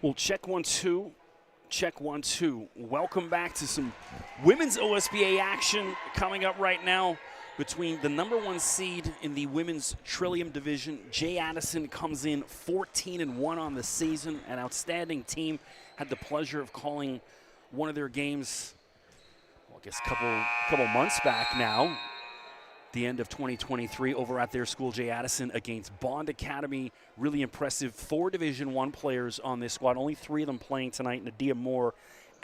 Well, check 1 2. Check 1 2. Welcome back to some women's OSBA action coming up right now between the #1 seed in the women's Trillium division. Addison comes in 14-1 on the season, an outstanding team. Had the pleasure of calling one of their games, well, I guess a couple months back now, the end of 2023 over at their school, Addison, against Bond Academy. Really impressive. 4 Division I players on this squad, only 3 of them playing tonight. Nadia Moore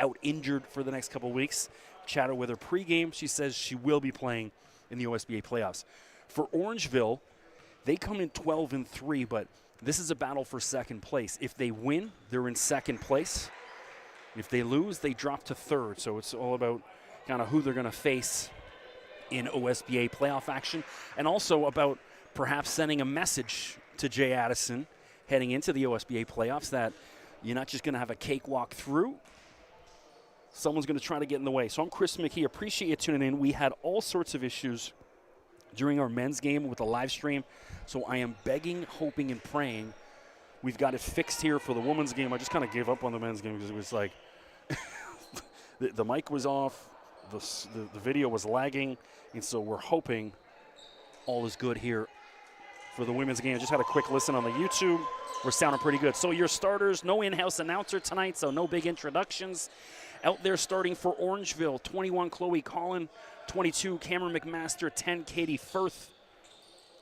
out injured for the next couple weeks. Chatted with her pregame. She says she will be playing in the OSBA playoffs. For Orangeville, they come in 12-3, but this is a battle for second place. If they win, they're in second place. If they lose, they drop to third. So it's all about kind of who they're going to face in OSBA playoff action, and also about perhaps sending a message to Addison heading into the OSBA playoffs that you're not just going to have a cakewalk through. Someone's going to try to get in the way. So I'm Chris McKee. Appreciate you tuning in. We had all sorts of issues during our men's game with the live stream, so I am begging, hoping, and praying we've got it fixed here for the women's game. I just kind of gave up on the men's game because it was like the mic was off, the video was lagging, and so we're hoping all is good here for the women's game. I just had a quick listen on the YouTube. We're sounding pretty good. So your starters, no in-house announcer tonight, so no big introductions. Out there starting for Orangeville, 21, Chloe Collin, 22, Cameron McMaster, 10, Katie Firth,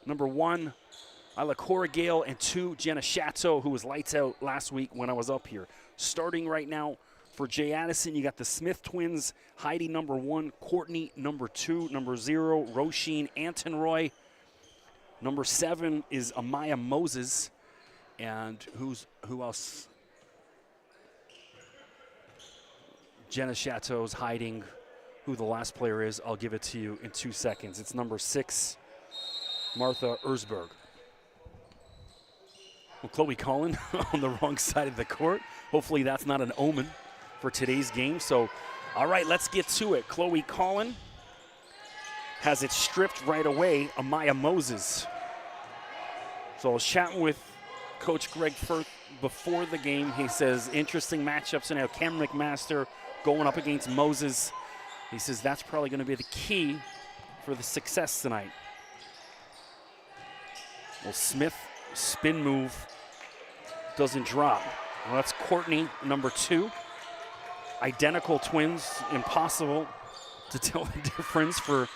#1, Isla Corrigale, and 2, Jenna Chateau, who was lights out last week when I was up here. Starting right now for Addison, you got the Smith twins, Heidi #1, Courtney #2, #0, Roisin Antonroy. #7 is Amaya Moses, and who else? Jenna Chateau's hiding who the last player is. I'll give it to you in 2 seconds. It's #6, Martha Erzberg. Well, Chloe Collin on the wrong side of the court. Hopefully that's not an omen for today's game. So, all right, let's get to it. Chloe Collin has it stripped right away. Amaya Moses. So I was chatting with Coach Greg Firth before the game. He says, interesting matchups now. Cameron McMaster going up against Moses. He says that's probably going to be the key for the success tonight. Well, Smith, spin move, doesn't drop. Well, that's Courtney, #2. Identical twins, impossible to tell the difference for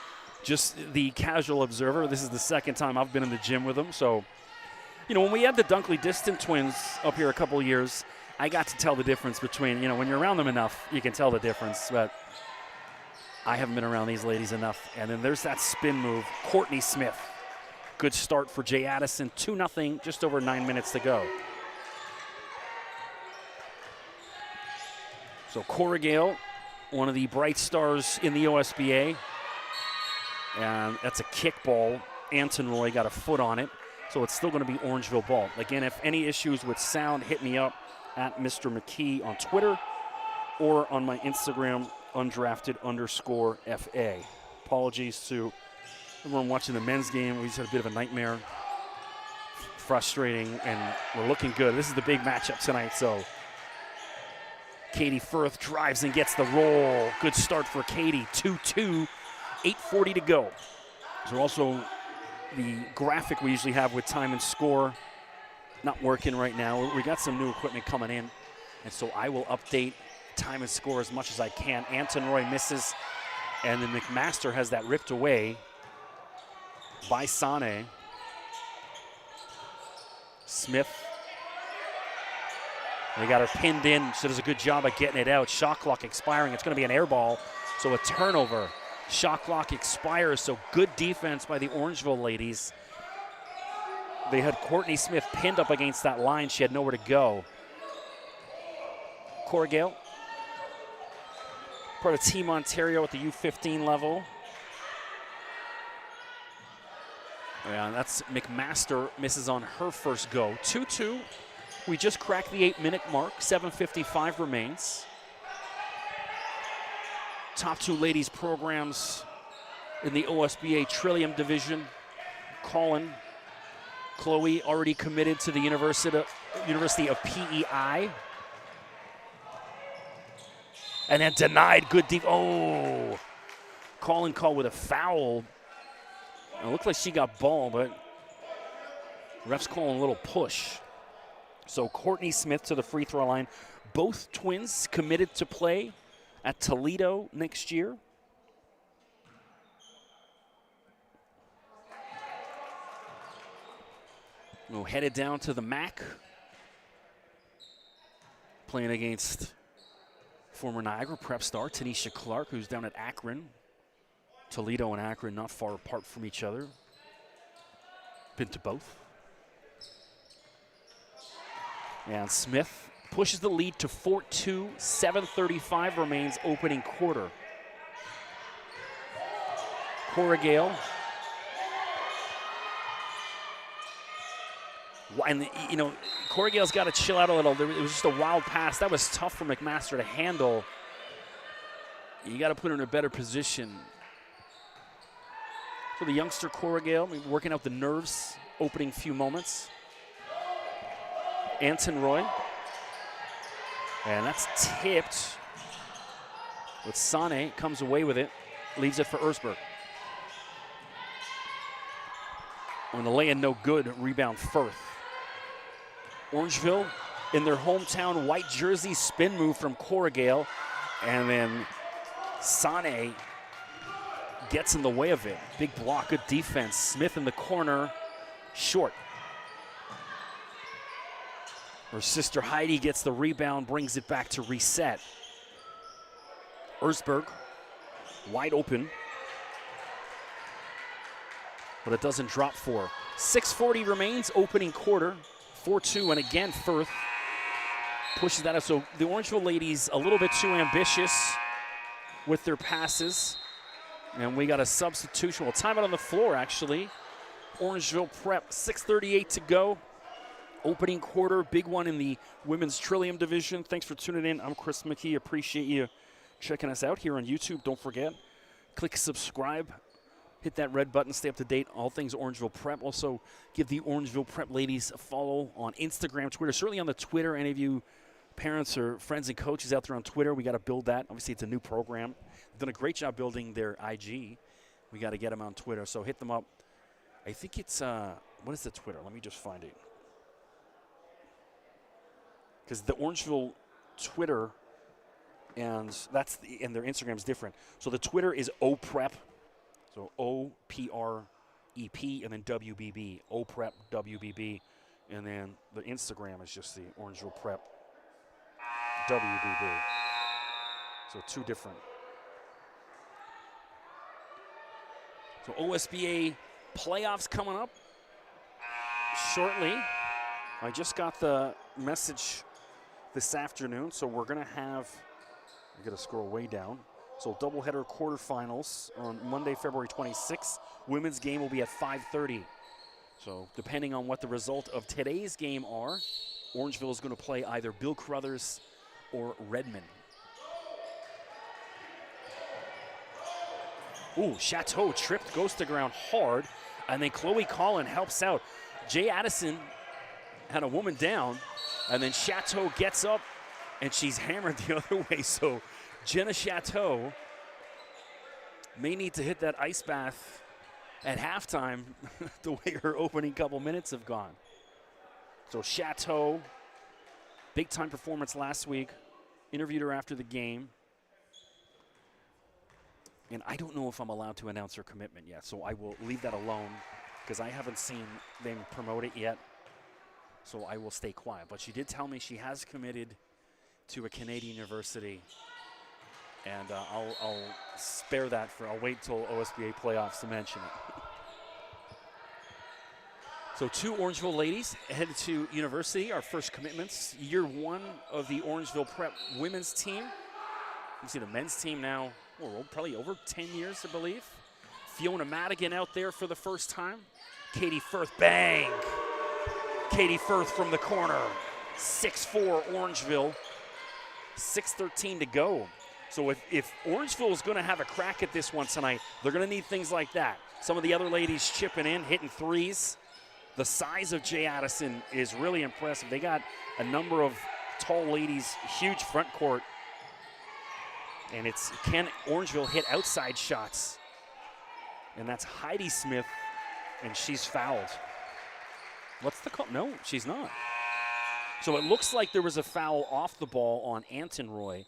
just the casual observer. This is the second time I've been in the gym with them. So, you know, when we had the Dunkley Distant twins up here a couple of years, I got to tell the difference between, you know, when you're around them enough, you can tell the difference. But I haven't been around these ladies enough. And then there's that spin move, Courtney Smith. Good start for Addison, 2-0, just over 9 minutes to go. So Corrigale, one of the bright stars in the OSBA. And that's a kickball. Antonroy got a foot on it. So it's still going to be Orangeville ball. Again, if any issues with sound, hit me up at Mr. McKee on Twitter or on my Instagram, undrafted_FA. Apologies to everyone watching the men's game. We just had a bit of a nightmare. Frustrating, and we're looking good. This is the big matchup tonight, so Katie Firth drives and gets the roll. Good start for Katie, 2-2, 8:40 to go. So also the graphic we usually have with time and score, not working right now. We got some new equipment coming in, and so I will update time and score as much as I can. Antonroy misses, and then McMaster has that ripped away by Sane. Smith, they got her pinned in. She does a good job of getting it out. Shot clock expiring. It's going to be an air ball, so a turnover. Shot clock expires, so good defense by the Orangeville ladies. They had Courtney Smith pinned up against that line. She had nowhere to go. Corrigale, part of Team Ontario at the U15 level. And that's McMaster, misses on her first go. 2-2. We just cracked the 8-minute mark. 7:55 remains. Top 2 ladies programs in the OSBA Trillium division. Collin, Chloe already committed to the University of PEI. And then denied. Good deep. Oh. Call with a foul. It looked like she got ball, but ref's calling a little push. So Courtney Smith to the free throw line. Both twins committed to play at Toledo next year. We're headed down to the MAC. Playing against former Niagara Prep star Tanisha Clark, who's down at Akron. Toledo and Akron not far apart from each other. Been to both. And Smith pushes the lead to 4-2, 7:35 remains opening quarter. Cora Gale. And, you know, Cora Gale's got to chill out a little. It was just a wild pass. That was tough for McMaster to handle. You got to put her in a better position. So the youngster Cora Gale working out the nerves opening few moments. Anton Roy. And that's tipped. With Sane, comes away with it. Leaves it for Erzberg. On the lay-in, no good. Rebound Firth. Orangeville in their hometown white jersey, spin move from Cora Gale. And then Sane gets in the way of it. Big block, good defense. Smith in the corner, short. Her sister Heidi gets the rebound, brings it back to reset. Erzberg, wide open. But it doesn't drop for her. 6:40 remains, opening quarter. 4-2, and again, Firth pushes that up. So the Orangeville ladies a little bit too ambitious with their passes. And we got a substitution. Well, timeout on the floor, actually. Orangeville Prep, 6:38 to go. Opening quarter, big one in the women's Trillium division. Thanks for tuning in. I'm Chris McKee. Appreciate you checking us out here on YouTube. Don't forget, click subscribe. Hit that red button, stay up to date, all things Orangeville Prep. Also, give the Orangeville Prep ladies a follow on Instagram, Twitter, certainly on the Twitter. Any of you parents or friends and coaches out there on Twitter, we got to build that. Obviously, it's a new program. They've done a great job building their IG. We got to get them on Twitter, so hit them up. I think it's, what is the Twitter? Let me just find it. Because the Orangeville Twitter and their Instagram is different. So the Twitter is OPrep. So OPREP and then WBB, OPrep, WBB, and then the Instagram is just the Orangeville Prep, WBB. So two different. So OSBA playoffs coming up shortly. I just got the message this afternoon, so we're gonna have, I gotta scroll way down. So doubleheader quarterfinals on Monday, February 26th. Women's game will be at 5:30. So depending on what the result of today's game are, Orangeville is going to play either Bill Carruthers or Redmond. Ooh, Chateau tripped, goes to ground hard, and then Chloe Collin helps out. Jay Addison had a woman down, and then Chateau gets up, and she's hammered the other way. So Jenna Chateau may need to hit that ice bath at halftime the way her opening couple minutes have gone. So Chateau, big time performance last week. Interviewed her after the game. And I don't know if I'm allowed to announce her commitment yet, so I will leave that alone because I haven't seen them promote it yet. So I will stay quiet. But she did tell me she has committed to a Canadian university. And I'll spare that I'll wait till OSBA playoffs to mention it. So two Orangeville ladies headed to university, our first commitments. Year one of the Orangeville Prep women's team. You see the men's team now, probably over 10 years, I believe. Fiona Madigan out there for the first time. Katie Firth, bang! Katie Firth from the corner. 6'4", Orangeville. 6:13 to go. So if Orangeville is going to have a crack at this one tonight, they're going to need things like that. Some of the other ladies chipping in, hitting threes. The size of Jay Addison is really impressive. They got a number of tall ladies, huge front court. And it's can Orangeville hit outside shots? And that's Heidi Smith, and she's fouled. What's the call? No, she's not. So it looks like there was a foul off the ball on Anton Roy,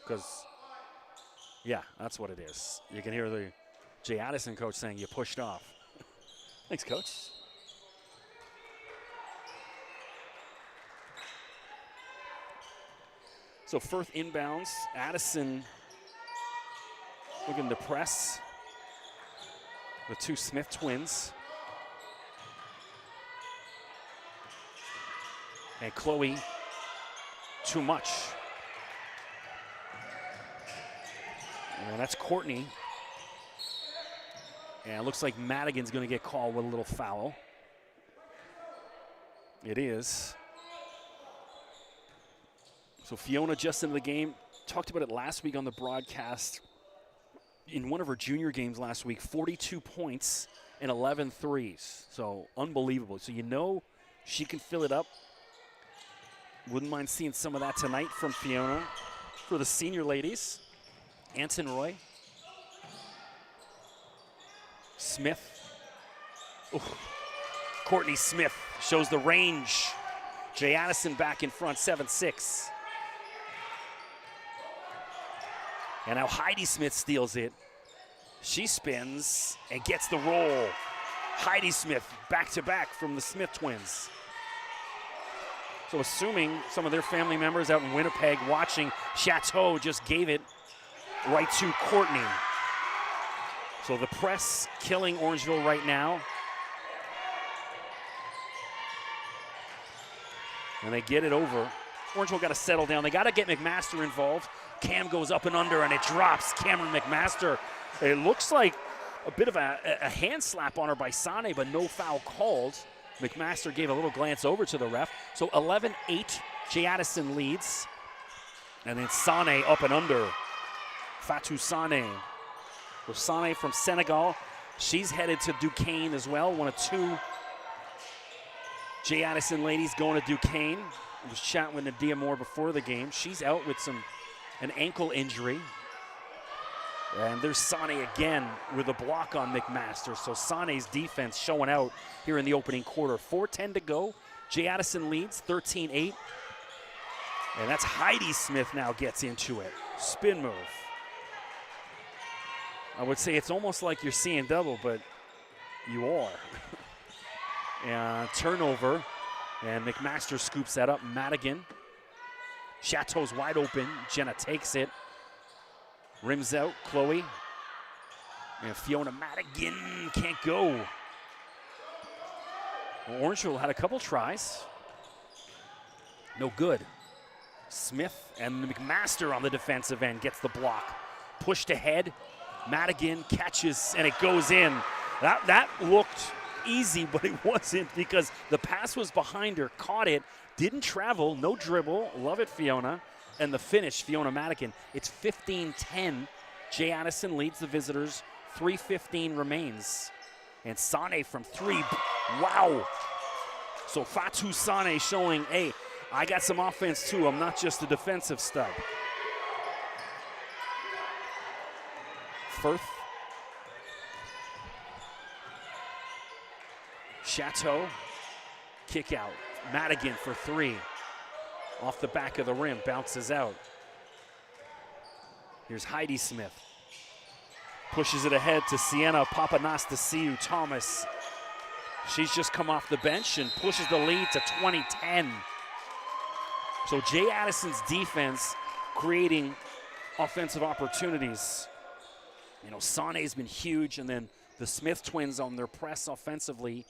because, yeah, that's what it is. You can hear the Jay Addison coach saying you pushed off. Thanks, coach. So Firth inbounds. Addison looking to press the two Smith twins. And Chloe, too much. And that's Courtney. And it looks like Madigan's going to get called with a little foul. It is. So Fiona just into the game. Talked about it last week on the broadcast. In one of her junior games last week, 42 points and 11 threes. So unbelievable. So you know she can fill it up. Wouldn't mind seeing some of that tonight from Fiona for the senior ladies. Anton Roy. Smith. Ooh. Courtney Smith shows the range. Jay Addison back in front, 7-6. And now Heidi Smith steals it. She spins and gets the roll. Heidi Smith back-to-back from the Smith twins. So assuming some of their family members out in Winnipeg watching, Chateau just gave it right to Courtney. So the press killing Orangeville right now. And they get it over. Orangeville got to settle down. They got to get McMaster involved. Cam goes up and under, and it drops. Cameron McMaster. It looks like a bit of a hand slap on her by Sane, but no foul called. McMaster gave a little glance over to the ref. So 11-8, Jay Addison leads. And then Sane up and under. Fatou Sane. Well, Sane from Senegal. She's headed to Duquesne as well. One of two Jay Addison ladies going to Duquesne. I was chatting with Nadia Moore before the game. She's out with an ankle injury. And there's Sane again with a block on McMaster. So Sane's defense showing out here in the opening quarter. 4:10 to go. Jay Addison leads 13-8. And that's Heidi Smith now gets into it. Spin move. I would say it's almost like you're seeing double, but you are. And turnover. And McMaster scoops that up. Madigan. Chateau's wide open. Jenna takes it. Rims out, Chloe. And Fiona Madigan can't go. Well, Orangeville had a couple tries. No good. Smith and McMaster on the defensive end gets the block. Pushed ahead. Madigan catches, and it goes in. That looked easy, but it wasn't because the pass was behind her. Caught it. Didn't travel. No dribble. Love it, Fiona. And the finish, Fiona Madigan. It's 15-10. Jay Addison leads the visitors. 3:15 remains. And Sane from three. Wow. So Fatou Sane showing, hey, I got some offense too. I'm not just a defensive stud. Firth. Chateau. Kick out. Madigan for three. Off the back of the rim, bounces out. Here's Heidi Smith. Pushes it ahead to Sienna Papanastasiou Thomas. She's just come off the bench and pushes the lead to 20-10. So Jay Addison's defense creating offensive opportunities. You know, Sane's been huge, and then the Smith twins on their press offensively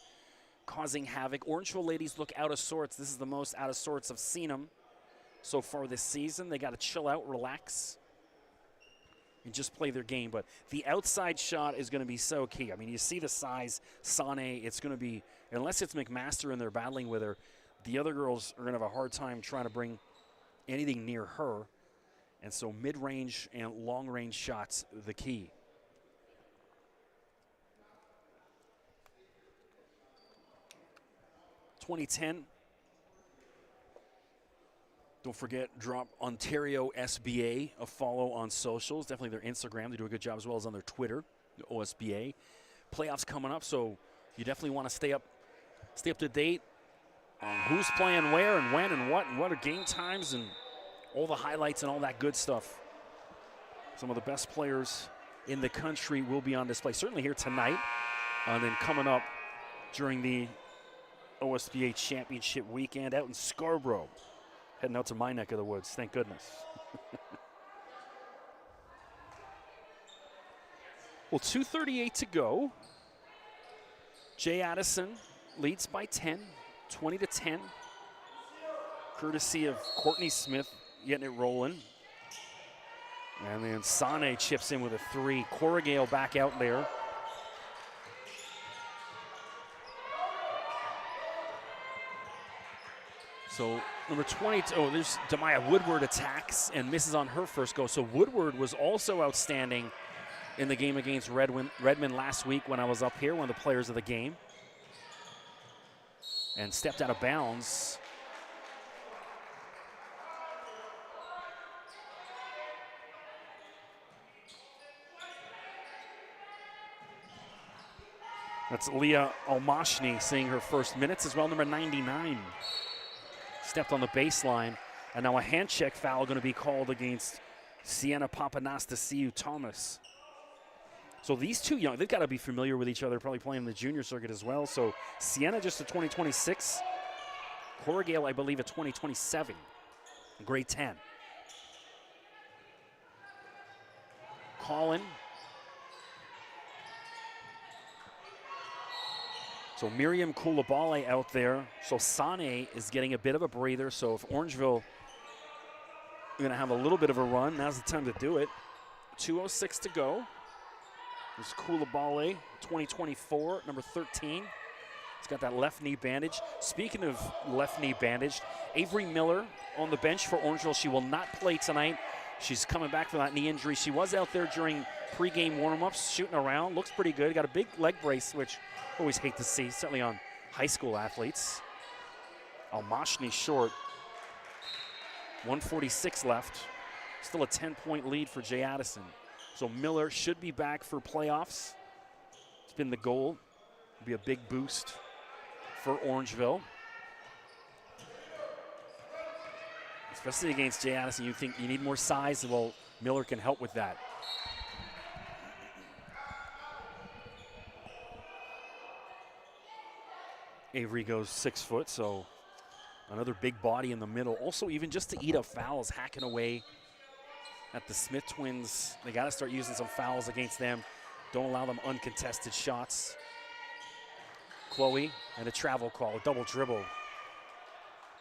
causing havoc. Orangeville ladies look out of sorts. This is the most out of sorts I've seen them so far this season. They got to chill out, relax, and just play their game. But the outside shot is going to be so key. I mean, you see the size, Sane, it's going to be, unless it's McMaster and they're battling with her, the other girls are going to have a hard time trying to bring anything near her. And so mid-range and long-range shots, the key. Don't forget, drop Ontario SBA a follow on socials. Definitely their Instagram. They do a good job as well as on their Twitter, the OSBA. Playoffs coming up, so you definitely want to stay up to date on who's playing where and when and what are game times and all the highlights and all that good stuff. Some of the best players in the country will be on display, certainly here tonight, and then coming up during the OSBA Championship weekend out in Scarborough. Heading out to my neck of the woods, thank goodness. Well, 2:38 to go. Jay Addison leads by 10, 20-10. Courtesy of Courtney Smith getting it rolling. And then Sane chips in with a 3. Corrigal back out there. So number 22, there's Demaya Woodward attacks and misses on her first go. So Woodward was also outstanding in the game against Redmond last week when I was up here, one of the players of the game. And stepped out of bounds. That's Leah Almashny seeing her first minutes as well, number 99. Stepped on the baseline, and now a hand check foul going to be called against Sienna Papanastasiou Thomas. So these two young, they've got to be familiar with each other, probably playing the junior circuit as well. So Sienna just a 2026, Corrigal I believe a 2027, grade 10. Colin. So Miriam Koulibaly out there. So Sane is getting a bit of a breather. So if Orangeville are going to have a little bit of a run, now's the time to do it. 2:06 to go. There's Koulibaly, 2024, number 13. He's got that left knee bandage. Speaking of left knee bandaged, Avery Miller on the bench for Orangeville. She will not play tonight. She's coming back from that knee injury. She was out there during pregame warm-ups, shooting around. Looks pretty good. Got a big leg brace, which I always hate to see, certainly on high school athletes. Almashny short. 1:46 left. Still a 10-point lead for Jay Addison. So Miller should be back for playoffs. It's been the goal. It'll be a big boost for Orangeville. Especially against Jay Addison, you think you need more size. Well, Miller can help with that. Avery goes 6 foot, so another big body in the middle. Also, even just to eat up fouls, hacking away at the Smith twins. They got to start using some fouls against them. Don't allow them uncontested shots. Chloe, and a travel call, a double dribble.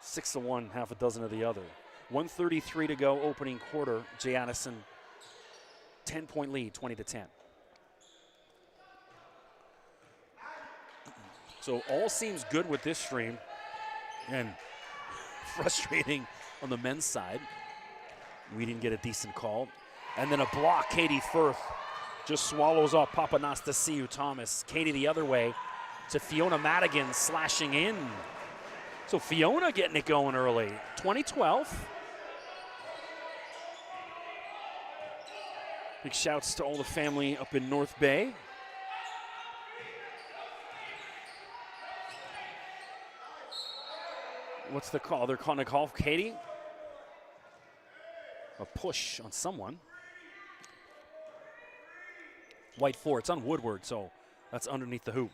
6 of one, half a dozen of the other. 1:33 to go, opening quarter. Jay Addison, 10-point lead, 20-10. So all seems good with this stream, and frustrating on the men's side. We didn't get a decent call. And then a block, Katie Firth just swallows up Papanastasiou Thomas. Katie the other way to Fiona Madigan slashing in. So Fiona getting it going early. 2012. Big shouts to all the family up in North Bay. What's the call? They're calling a call for Katie. A push on someone. White 4, it's on Woodward, so that's underneath the hoop.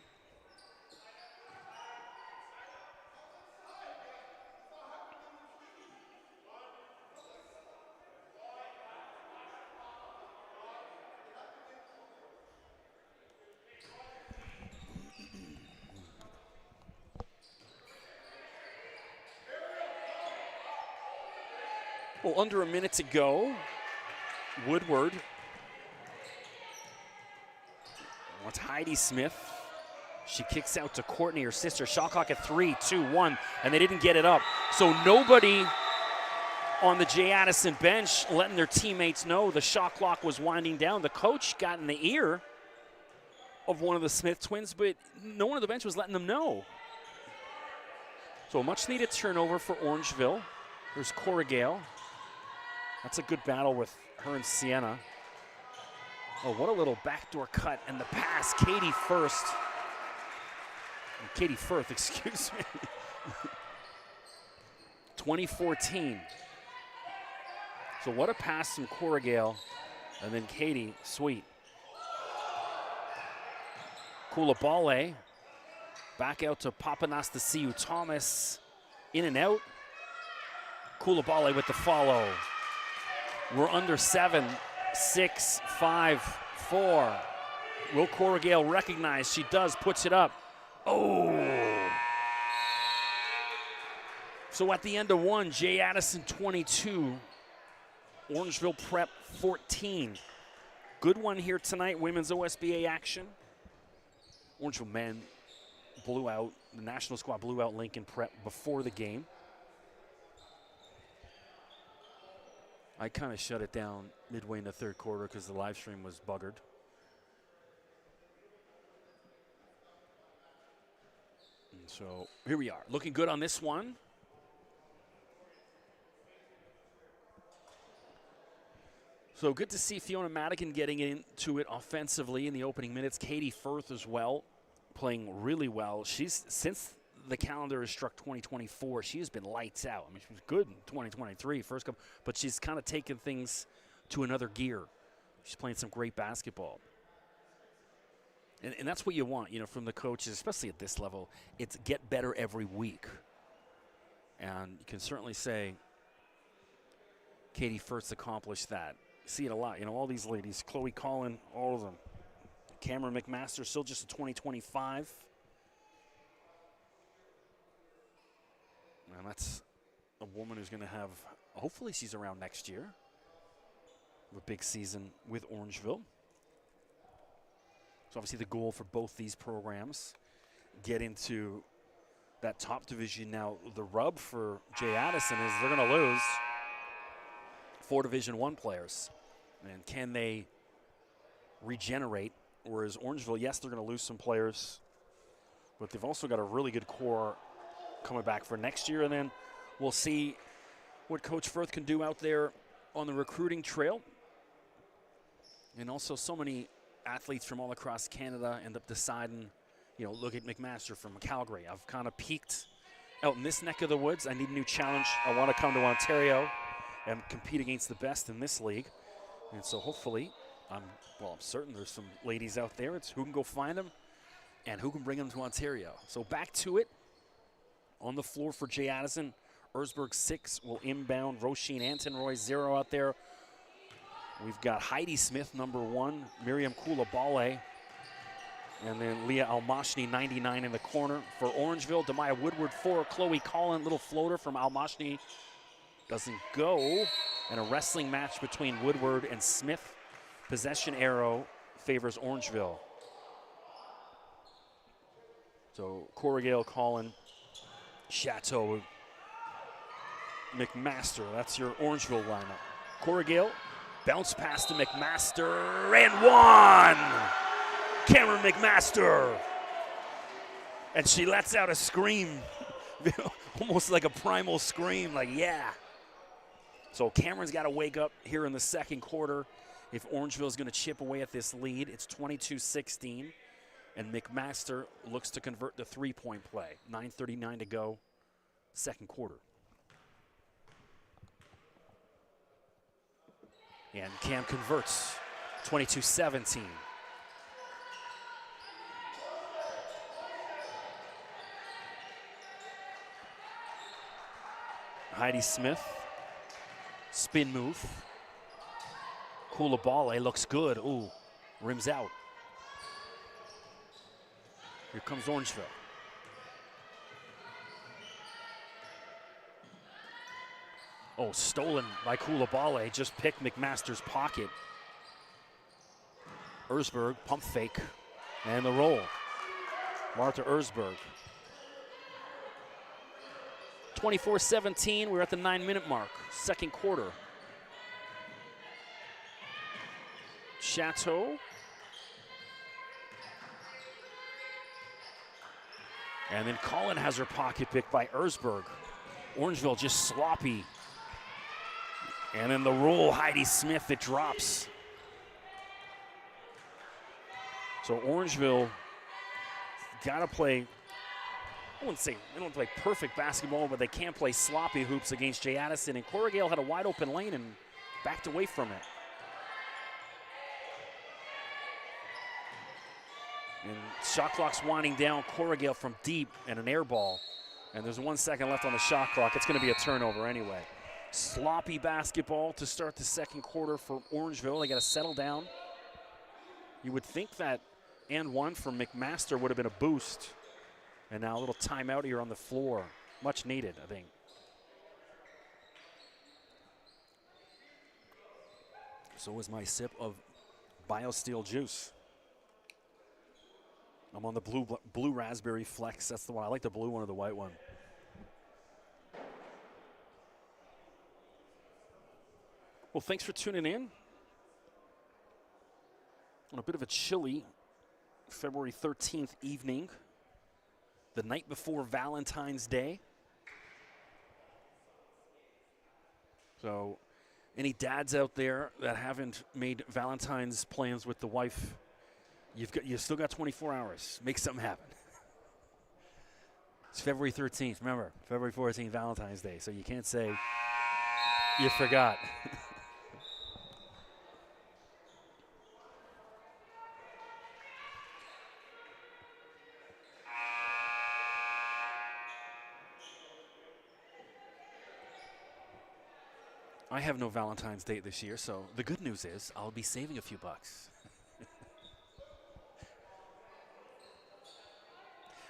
Well, under a minute to go. Woodward wants Heidi Smith. She kicks out to Courtney, her sister. Shot clock at 3, 2, 1, and they didn't get it up. So nobody on the Jay Addison bench letting their teammates know the shot clock was winding down. The coach got in the ear of one of the Smith twins, but no one on the bench was letting them know. So a much needed turnover for Orangeville. There's Corrigal. That's a good battle with her and Sienna. Oh, what a little backdoor cut and the pass. Katie Firth, excuse me. 2014. So what a pass from Corrigal. And then Katie, sweet. Koulibaly. Back out to Papanastasiou Thomas. In and out. Koulibaly with the follow. We're under 7, 6, 5, 4. Will Corrigal recognize? She does, puts it up. Oh! So at the end of 1, Jay Addison 22, Orangeville Prep 14. Good one here tonight, women's OSBA action. Orangeville men blew out, the national squad blew out Lincoln Prep before the game. I kind of shut it down midway in the third quarter because the live stream was buggered. And so here we are, looking good on this one. So good to see Fiona Madigan getting into it offensively in the opening minutes. Katie Firth as well, playing really well. She's, since the calendar has struck 2024, she has been lights out. I mean, she was good in 2023, first couple, but she's kind of taken things to another gear. She's playing some great basketball. And that's what you want, you know, from the coaches, especially at this level. It's get better every week. And you can certainly say Katie Firth's accomplished that. See it a lot, you know, all these ladies, Chloe Collin, all of them. Cameron McMaster, still just a 2025. And that's a woman who's going to have, hopefully she's around next year. A big season with Orangeville. So obviously the goal for both these programs, get into that top division. Now the rub for Jay Addison is they're going to lose 4 Division I players. And can they regenerate? Whereas Orangeville, yes, they're going to lose some players, but they've also got a really good core coming back for next year. And then we'll see what Coach Firth can do out there on the recruiting trail. And also so many athletes from all across Canada end up deciding, you know, look at McMaster from Calgary. I've kind of peaked out in this neck of the woods. I need a new challenge. I want to come to Ontario and compete against the best in this league. And so hopefully, I'm certain there's some ladies out there. It's who can go find them and who can bring them to Ontario. So back to it. On the floor for Jay Addison, Erzberg 6 will inbound. Roisin Antonroy 0 out there. We've got Heidi Smith, number 1, Miriam Koulibaly, and then Leah Almashni, 99 in the corner. For Orangeville, Demaya Woodward 4, Chloe Collin, little floater from Almashni. Doesn't go. And a wrestling match between Woodward and Smith. Possession arrow favors Orangeville. So Corrigal, Collin, Chateau, McMaster. That's your Orangeville lineup. Corrigal, bounce pass to McMaster, and 1! Cameron McMaster. And she lets out a scream, almost like a primal scream, like, yeah. So Cameron's got to wake up here in the second quarter. If Orangeville is going to chip away at this lead, it's 22-16. And McMaster looks to convert the three-point play. 9:39 to go, second quarter. And Cam converts, 22-17. Heidi Smith, spin move. Koulibaly looks good. Ooh, rims out. Here comes Orangeville. Oh, stolen by Koulibaly. Just picked McMaster's pocket. Erzberg, pump fake, and the roll. Martha Erzberg. 24-17, we're at the 9-minute mark, second quarter. Chateau. And then Collin has her pocket picked by Erzberg. Orangeville just sloppy And then the roll, Heidi Smith, it drops. So Orangeville got to play, I wouldn't say they don't play perfect basketball, but they can't play sloppy hoops against Jay Addison. And Corrigal had a wide open lane and backed away from it. And shot clock's winding down. Corrigal from deep and an air ball. And there's 1 second left on the shot clock. It's going to be a turnover anyway. Sloppy basketball to start the second quarter for Orangeville. They got to settle down. You would think that and one from McMaster would have been a boost. And now a little timeout here on the floor. Much needed, I think. So was my sip of BioSteel juice. I'm on the blue raspberry flex. That's the one. I like the blue one or the white one. Well, thanks for tuning in on a bit of a chilly February 13th evening, the night before Valentine's Day. So any dads out there that haven't made Valentine's plans with the wife, you've still got 24 hours. Make something happen. It's February 13th. Remember, February 14th, Valentine's Day. So you can't say you forgot. I have no Valentine's Day this year, so the good news is I'll be saving a few bucks.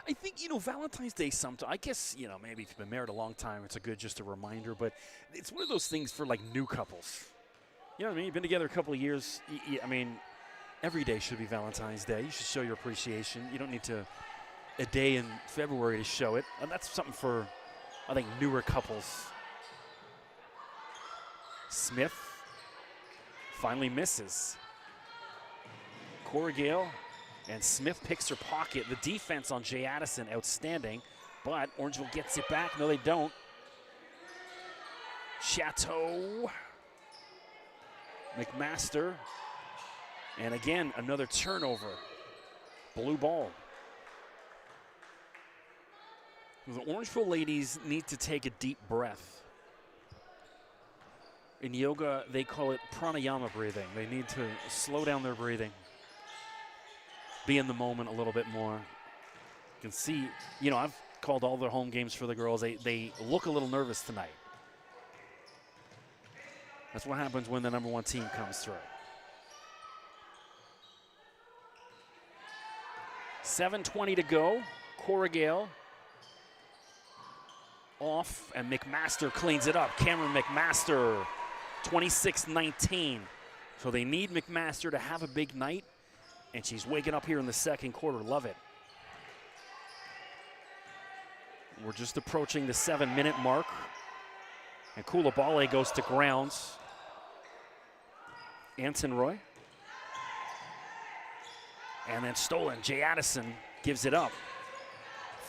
I think, Valentine's Day sometimes, I guess, maybe if you've been married a long time, it's just a reminder, but it's one of those things for, like, new couples. You know what I mean? You've been together a couple of years. Every day should be Valentine's Day. You should show your appreciation. You don't need a day in February to show it. And that's something for, I think, newer couples. Smith finally misses. Corrigal and Smith picks her pocket. The defense on Jay Addison, outstanding, but Orangeville gets it back. No, they don't. Chateau. McMaster. And again, another turnover. Blue ball. The Orangeville ladies need to take a deep breath. In yoga, they call it pranayama breathing. They need to slow down their breathing. Be in the moment a little bit more. You can see, I've called all their home games for the girls. They look a little nervous tonight. That's what happens when the number one team comes through. 7:20 to go. Corrigal off, and McMaster cleans it up. Cameron McMaster, 26-19. So they need McMaster to have a big night, and she's waking up here in the second quarter. Love it. We're just approaching the 7-minute mark, and Koulibaly goes to grounds. Anton Roy. And then stolen. Jay Addison gives it up.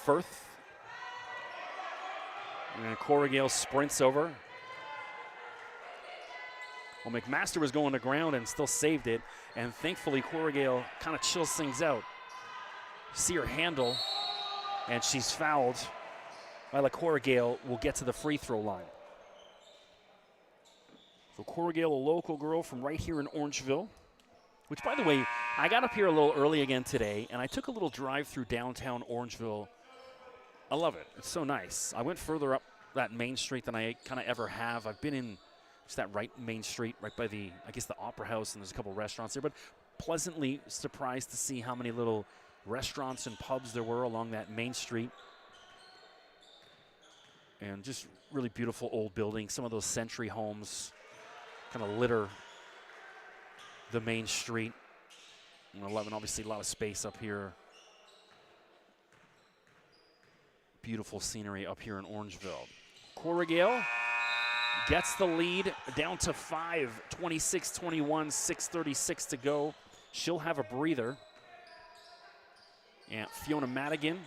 Firth. And Corrigal sprints over. Well, McMaster was going to ground and still saved it. And thankfully, Corrigal kind of chills things out. See her handle, and she's fouled. Lila Corrigal will get to the free throw line. So Corrigal, a local girl from right here in Orangeville, which, by the way, I got up here a little early again today, and I took a little drive through downtown Orangeville. I love it. It's so nice. I went further up that main street than I kind of ever have. I've been in just that right main street, right by the Opera House, and there's a couple restaurants there, but pleasantly surprised to see how many little restaurants and pubs there were along that main street. And just really beautiful old buildings. Some of those century homes kind of litter the main street. And 11, obviously a lot of space up here. Beautiful scenery up here in Orangeville. Corrigal gets the lead down to 5, 26-21, 6:36 to go. She'll have a breather. And Fiona Madigan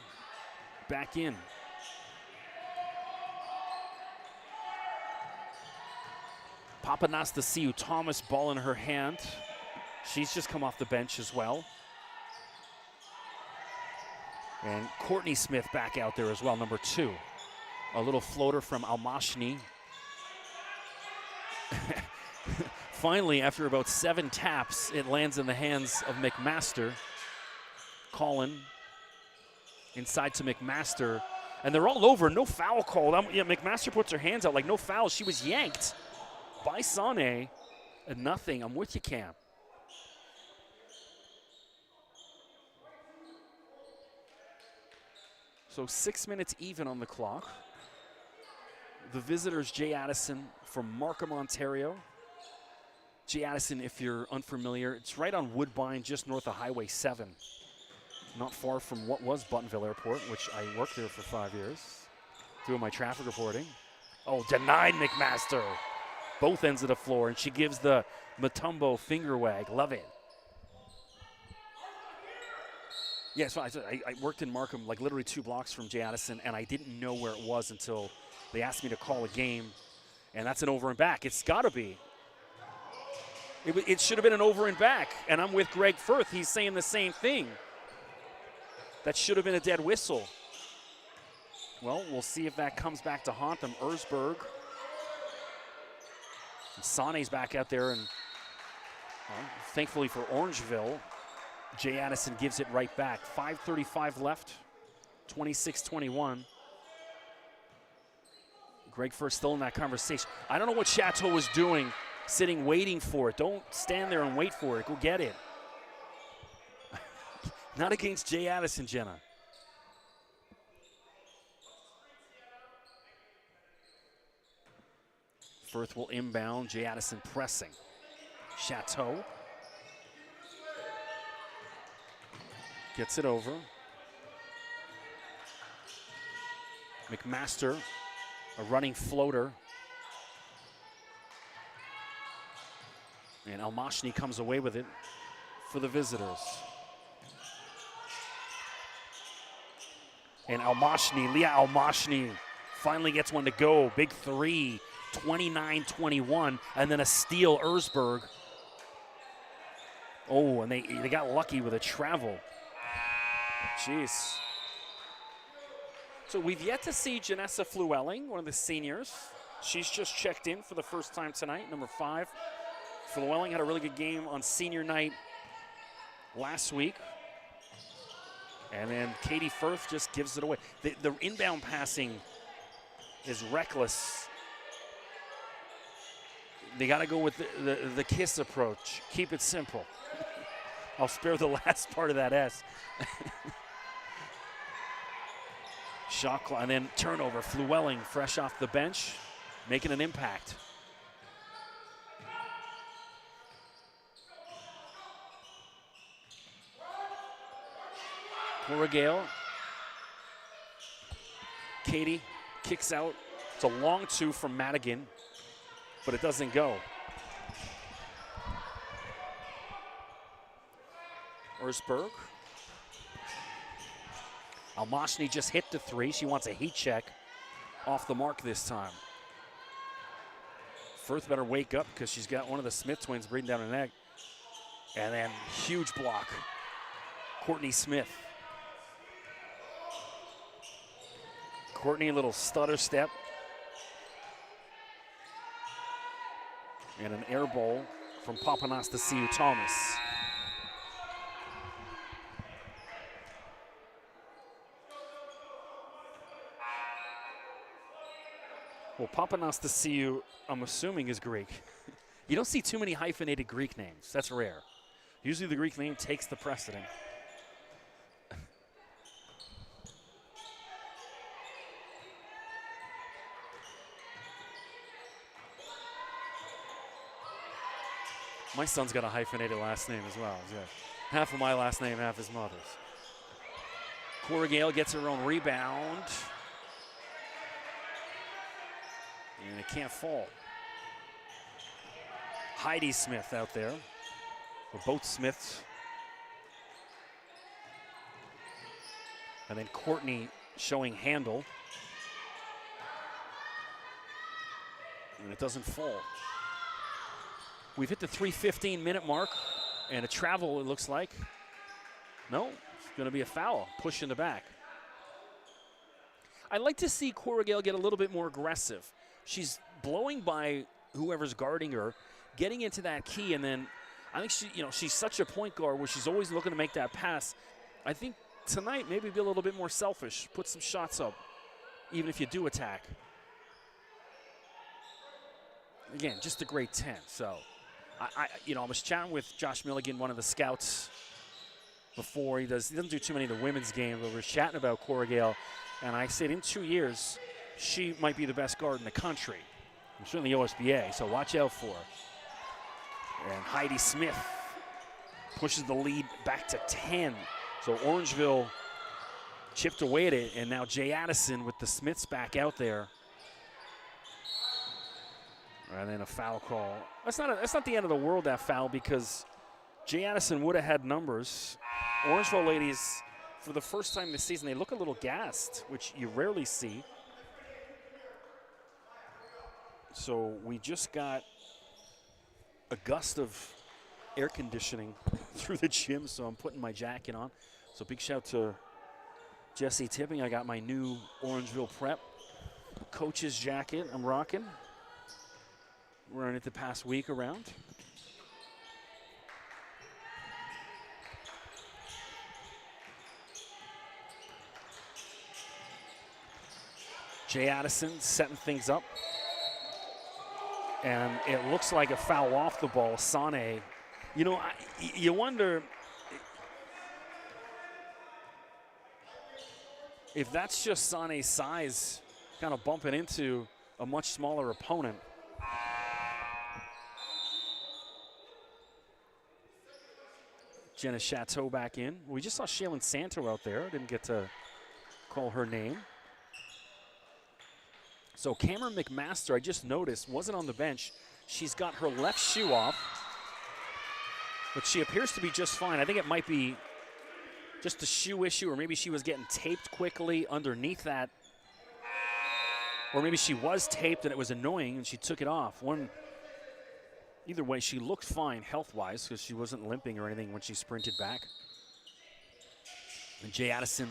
back in. Papanastasiou Thomas, ball in her hand. She's just come off the bench as well. And Courtney Smith back out there as well, number 2. A little floater from Almashni. Finally, after about 7 taps, it lands in the hands of McMaster. Collin inside to McMaster. And they're all over, no foul called. Yeah, McMaster puts her hands out like no foul. She was yanked by Sané. And nothing. I'm with you, Cam. So 6 minutes even on the clock. The visitors, Jay Addison from Markham, Ontario. Jay Addison, if you're unfamiliar, it's right on Woodbine, just north of Highway 7. Not far from what was Buttonville Airport, which I worked there for 5 years, doing my traffic reporting. Oh, denied McMaster. Both ends of the floor, and she gives the Mutombo finger wag. Love it. Yeah, so I worked in Markham, like literally 2 blocks from Jay Addison, and I didn't know where it was until they asked me to call a game, and that's an over and back. It's got to be. It should have been an over and back, and I'm with Greg Firth. He's saying the same thing. That should have been a dead whistle. Well, we'll see if that comes back to haunt them. Erzberg. And Sané's back out there, and thankfully for Orangeville, Jay Addison gives it right back. 5:35 left, 26-21. Greg Firth still in that conversation. I don't know what Chateau was doing, sitting waiting for it. Don't stand there and wait for it. Go get it. Not against Jay Addison, Jenna. Firth will inbound. Jay Addison pressing. Chateau gets it over. McMaster, a running floater. And Almashni comes away with it for the visitors. And Leah Almashni finally gets one to go. Big 3, 29-21, and then a steal, Erzberg. Oh, and they got lucky with a travel. Jeez. So we've yet to see Janessa Flewelling, one of the seniors. She's just checked in for the first time tonight, number 5. Flewelling had a really good game on senior night last week. And then Katie Firth just gives it away. The inbound passing is reckless. They got to go with the KISS approach. Keep it simple. I'll spare the last part of that S. Shot clock, and then turnover. Flewelling fresh off the bench, making an impact. Corrigal. Katie kicks out. It's a long 2 from Madigan, but it doesn't go. Erzberg. Almashni just hit the 3. She wants a heat check. Off the mark this time. Firth better wake up because she's got one of the Smith twins breathing down her neck. And then huge block. Courtney Smith. Courtney, a little stutter step. And an air ball from Papanastasiou Thomas. Well, Papanastasiou, I'm assuming, is Greek. You don't see too many hyphenated Greek names. That's rare. Usually the Greek name takes the precedent. My son's got a hyphenated last name as well. Yeah. Half of my last name, half his mother's. Corrigal gets her own rebound. And it can't fall. Heidi Smith out there. Or both Smiths. And then Courtney showing handle. And it doesn't fall. We've hit the 3:15-minute mark, and a travel, it looks like. No, it's going to be a foul, push in the back. I'd like to see Orangeville get a little bit more aggressive. She's blowing by whoever's guarding her, getting into that key, and then I think she's such a point guard where she's always looking to make that pass. I think tonight maybe be a little bit more selfish, put some shots up, even if you do attack. Again, just a great 10. So, I was chatting with Josh Milligan, one of the scouts, before. He doesn't do too many of the women's games, but we're chatting about Orangeville, and I said in 2 years, she might be the best guard in the country. I'm certainly OSBA, so watch out for her. And Heidi Smith pushes the lead back to 10. So Orangeville chipped away at it, and now Jay Addison with the Smiths back out there. And then a foul call. That's not the end of the world, that foul, because Jay Addison would have had numbers. Orangeville ladies, for the first time this season, they look a little gassed, which you rarely see. So we just got a gust of air conditioning through the gym, so I'm putting my jacket on. So big shout to Jesse Tipping. I got my new Orangeville Prep coach's jacket I'm rocking. Wearing it the past week around. Jay Addison setting things up. And it looks like a foul off the ball. Sane, you wonder if that's just Sane's size kind of bumping into a much smaller opponent. Jenna Chateau back in. We just saw Shaylin Santo out there. Didn't get to call her name. So Cameron McMaster, I just noticed, wasn't on the bench. She's got her left shoe off, but she appears to be just fine. I think it might be just a shoe issue, or maybe she was getting taped quickly underneath that. Or maybe she was taped and it was annoying and she took it off. Either way, she looked fine health-wise because she wasn't limping or anything when she sprinted back. And Jay Addison.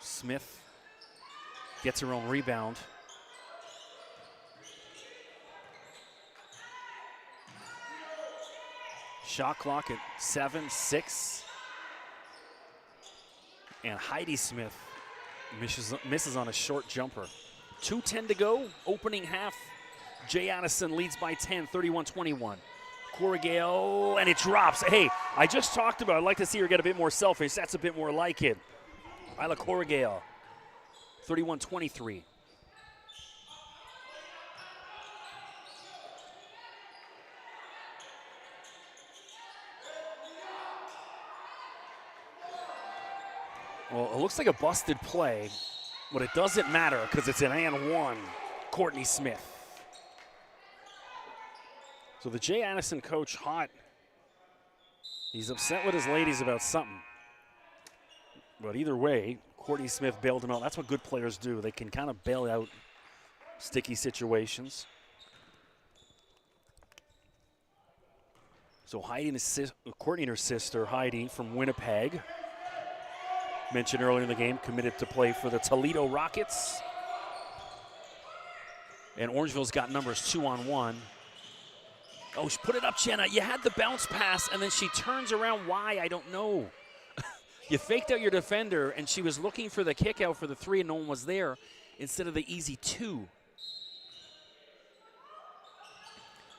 Smith gets her own rebound. Shot clock at 7-6. And Heidi Smith misses on a short jumper. 2:10 to go, opening half. Jay Addison leads by 10, 31-21. Orangeville, and it drops. Hey, I just talked about, I'd like to see her get a bit more selfish. That's a bit more like it. I like Orangeville, 31-23. Well, it looks like a busted play, but it doesn't matter because it's an and one. Courtney Smith. So the Jay Addison coach, hot. He's upset with his ladies about something. But either way, Courtney Smith bailed him out. That's what good players do. They can kind of bail out sticky situations. So Courtney and her sister, Heidi, from Winnipeg, mentioned earlier in the game, committed to play for the Toledo Rockets. And Orangeville's got numbers 2-on-1. Oh, she put it up, Jenna. You had the bounce pass, and then she turns around. Why? I don't know. You faked out your defender, and she was looking for the kick out for the three, and no one was there, instead of the easy two.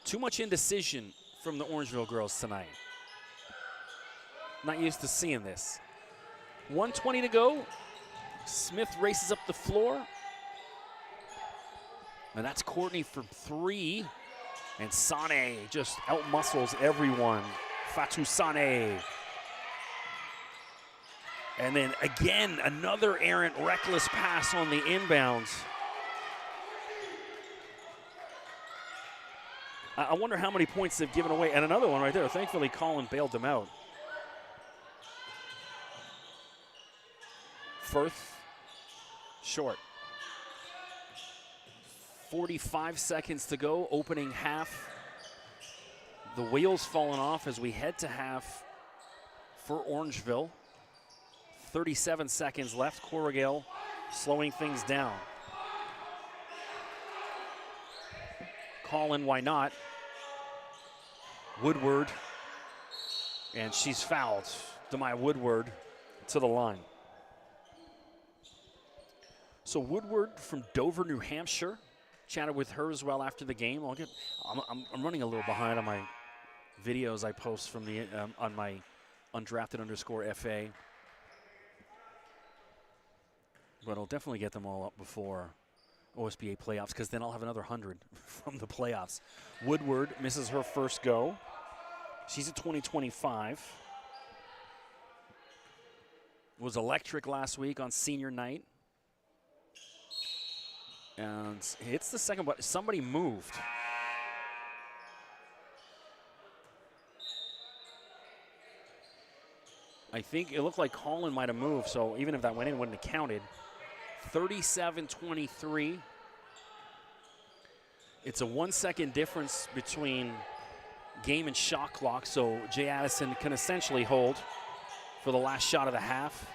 Too much indecision from the Orangeville girls tonight. Not used to seeing this. 1:20 to go. Smith races up the floor. And that's Courtney from three. And Sane just out-muscles everyone. Fatou Sane. And then again, another errant, reckless pass on the inbounds. I wonder how many points they've given away. And another one right there. Thankfully, Colin bailed them out. Firth, short. 45 seconds to go, opening half. The wheels falling off as we head to half for Orangeville. 37 seconds left. Corrigal slowing things down. Call-in, why not? Woodward, and she's fouled. Demaya Woodward to the line. So Woodward from Dover, New Hampshire. Chatted with her as well after the game. I'm running a little behind on my videos I post from the on my undrafted_FA. But I'll definitely get them all up before OSBA playoffs, because then I'll have another 100 from the playoffs. Woodward misses her first go. She's a 2025. Was electric last week on senior night. And hits the second, but somebody moved. I think it looked like Colin might have moved, so even if that went in, it wouldn't have counted. 37-23. It's a 1 second difference between game and shot clock, so Jay Addison can essentially hold for the last shot of the half.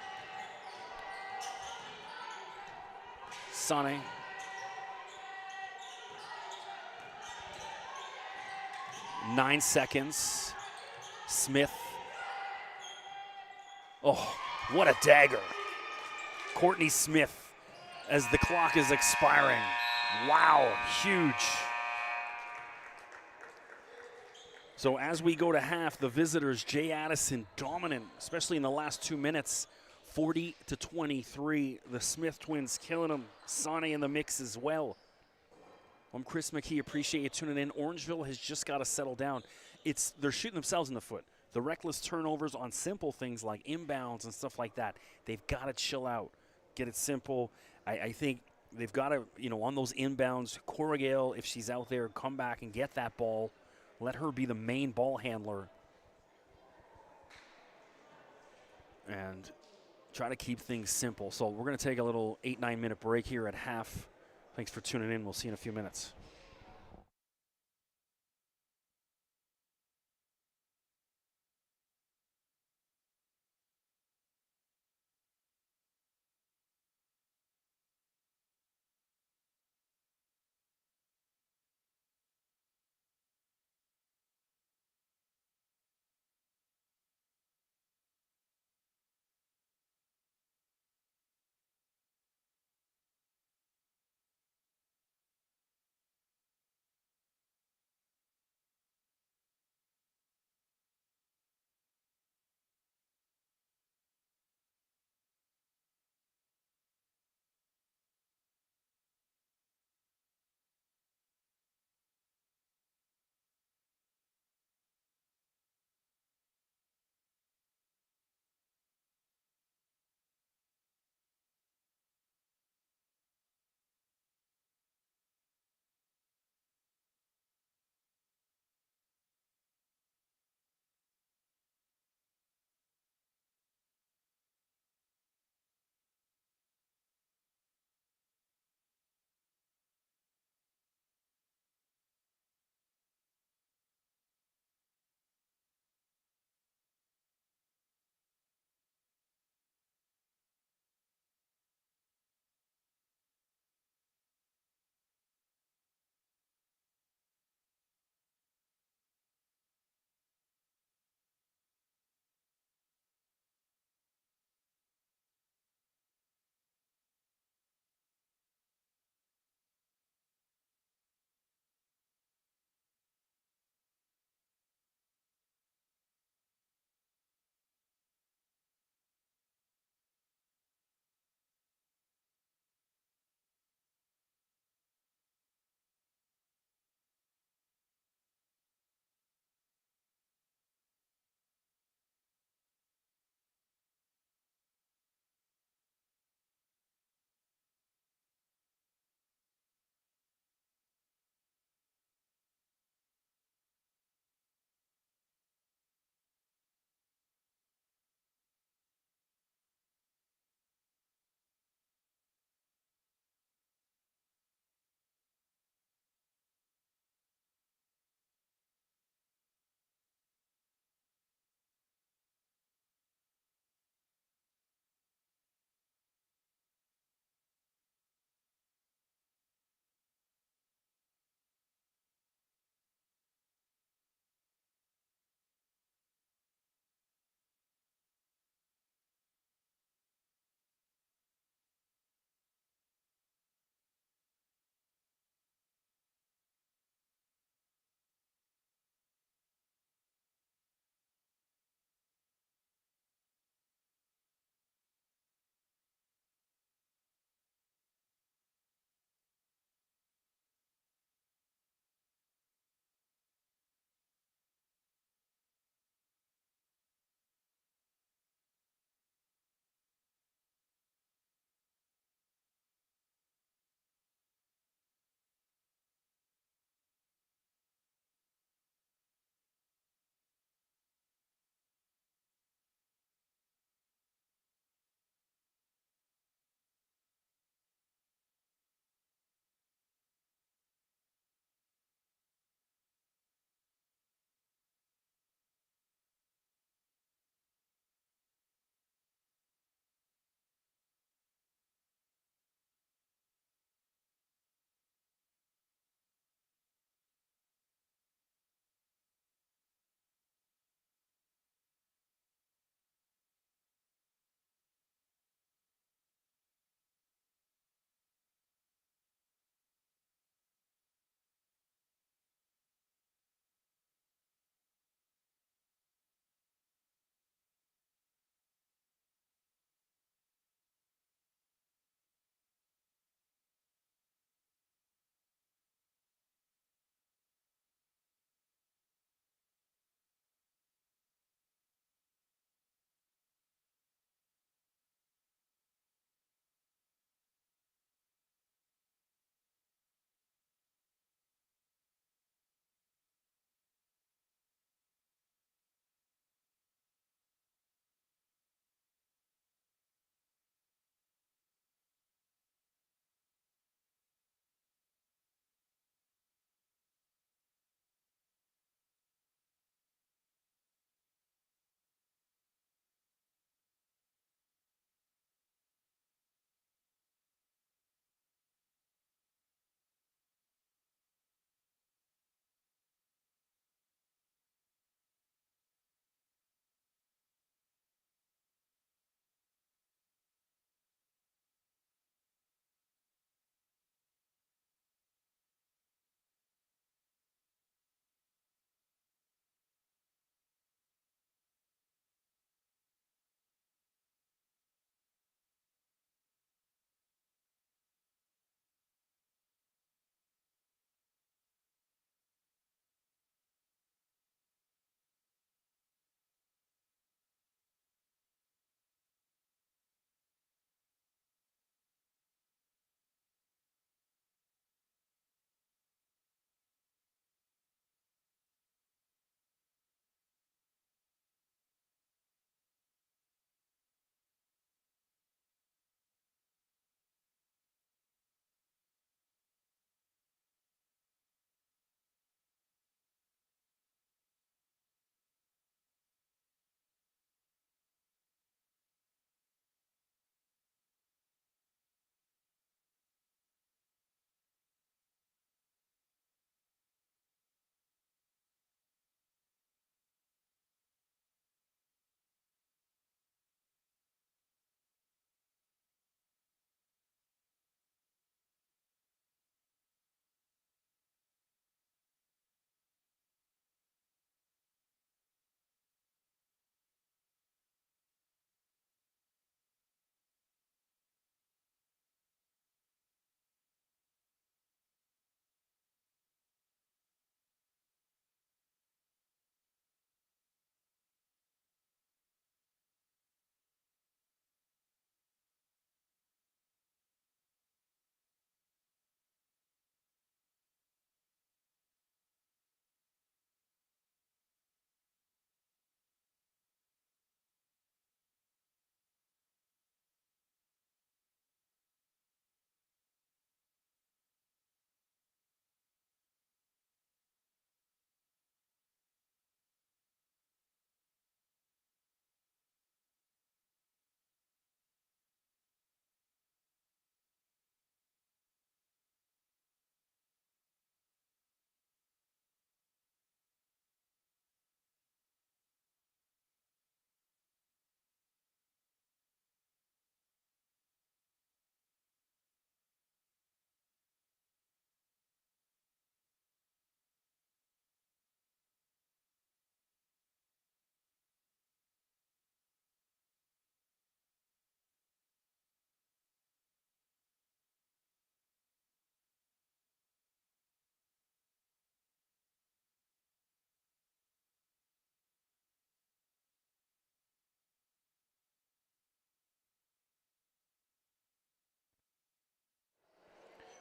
Sane. Nine seconds. Smith. Oh, what a dagger. Courtney Smith as the clock is expiring. Wow, huge. So as we go to half, the visitors, Jay Addison, dominant, especially in the last 2 minutes, 40-23. The Smith twins killing them. Sane in the mix as well. I'm Chris McKee. Appreciate you tuning in. Orangeville has just got to settle down. They're shooting themselves in the foot. The reckless turnovers on simple things like inbounds and stuff like that. They've got to chill out, get it simple. I think they've got to, on those inbounds, Corrigal, if she's out there, come back and get that ball. Let her be the main ball handler. And try to keep things simple. So we're going to take a little 8-9 minute break here at half. Thanks for tuning in. We'll see you in a few minutes.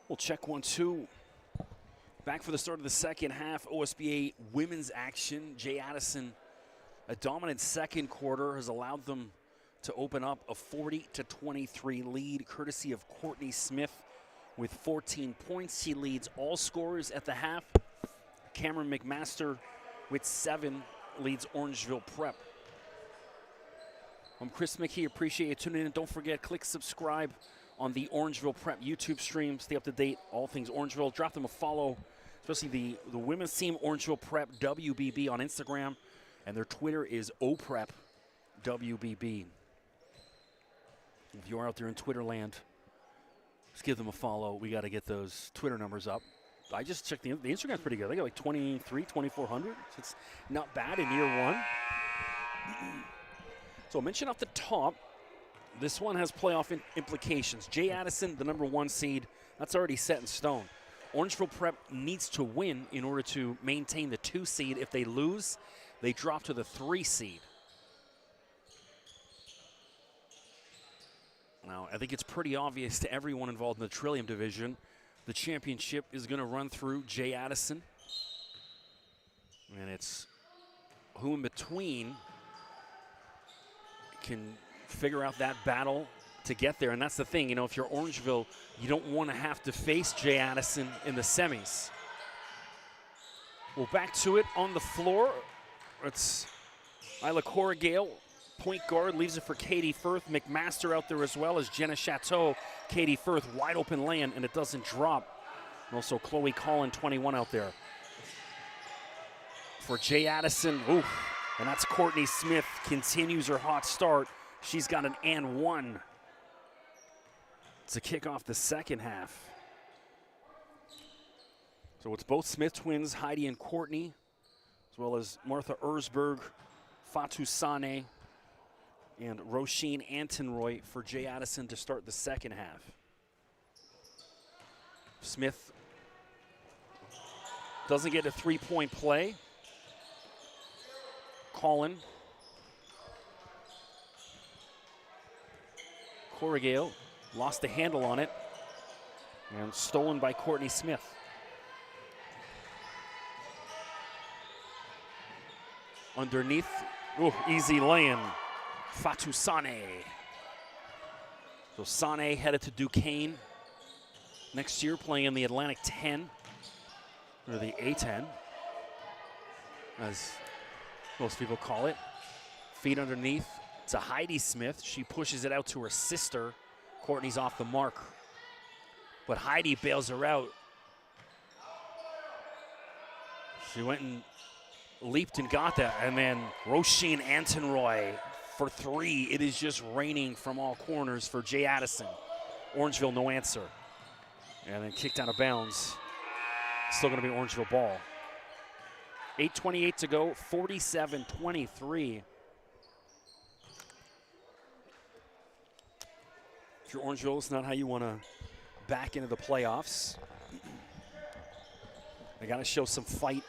We'll check 1-2. Back for the start of the second half, OSBA women's action. Jay Addison, a dominant second quarter, has allowed them to open up a 40-23 lead, courtesy of Courtney Smith with 14 points. She leads all scorers at the half. Cameron McMaster with 7 leads Orangeville Prep. I'm Chris McKee. Appreciate you tuning in. Don't forget, click subscribe on the Orangeville Prep YouTube stream. Stay up to date, all things Orangeville. Drop them a follow, especially the women's team, Orangeville Prep WBB on Instagram, and their Twitter is OPrep WBB. If you're out there in Twitter land, just give them a follow. We got to get those Twitter numbers up. I just checked the Instagram's pretty good. They got like 2,400. So it's not bad in year one. So I mentioned off the top, this one has playoff implications. Jay Addison, the number 1 seed, that's already set in stone. Orangeville Prep needs to win in order to maintain the 2 seed. If they lose, they drop to the 3 seed. Now, I think it's pretty obvious to everyone involved in the Trillium division, the championship is going to run through Jay Addison. And it's who in between can figure out that battle to get there. And that's the thing, you know, if you're Orangeville, you don't want to have to face Jay Addison in the semis. Well, back to it on the floor. It's Isla Corrigal, point guard, leaves it for Katie Firth. McMaster out there as well as Jenna Chateau. Katie Firth, wide open lane, and it doesn't drop. And also Chloe Collin, 21 out there. For Jay Addison, ooh, and that's Courtney Smith, continues her hot start. She's got an and 1 to kick off the second half. So it's both Smith twins, Heidi and Courtney, as well as Martha Erzberg, Fatu Sane, and Roisin Antenroy for Jay Addison to start the second half. Smith doesn't get a 3-point play. Collin. Corrigal lost the handle on it and stolen by Courtney Smith. Underneath, ooh, easy lay-in. Fatu Sane. So Sane headed to Duquesne next year, playing in the Atlantic 10, or the A10, as most people call it. Feet underneath to Heidi Smith. She pushes it out to her sister. Courtney's off the mark, but Heidi bails her out. She went and leaped and got that, and then Roisin Antenroy for 3. It is just raining from all corners for Jay Addison. Orangeville, no answer. And then kicked out of bounds. Still going to be Orangeville ball. 8:28 to go, 47-23. If you're Orangeville, it's not how you want to back into the playoffs. They got to show some fight.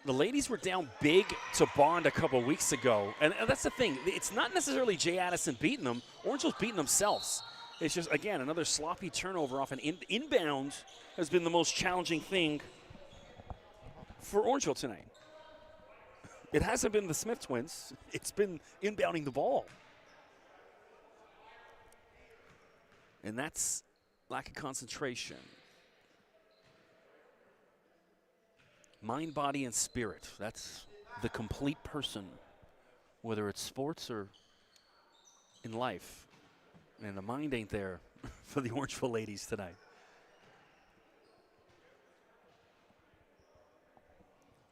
The ladies were down big to Bond a couple weeks ago. And that's the thing. It's not necessarily Jay Addison beating them. Orangeville's beating themselves. It's just, again, another sloppy turnover off an inbound has been the most challenging thing for Orangeville tonight. It hasn't been the Smith twins. It's been inbounding the ball. And that's lack of concentration. Mind, body, and spirit. That's the complete person, whether it's sports or in life. And the mind ain't there for the Orangeville ladies tonight.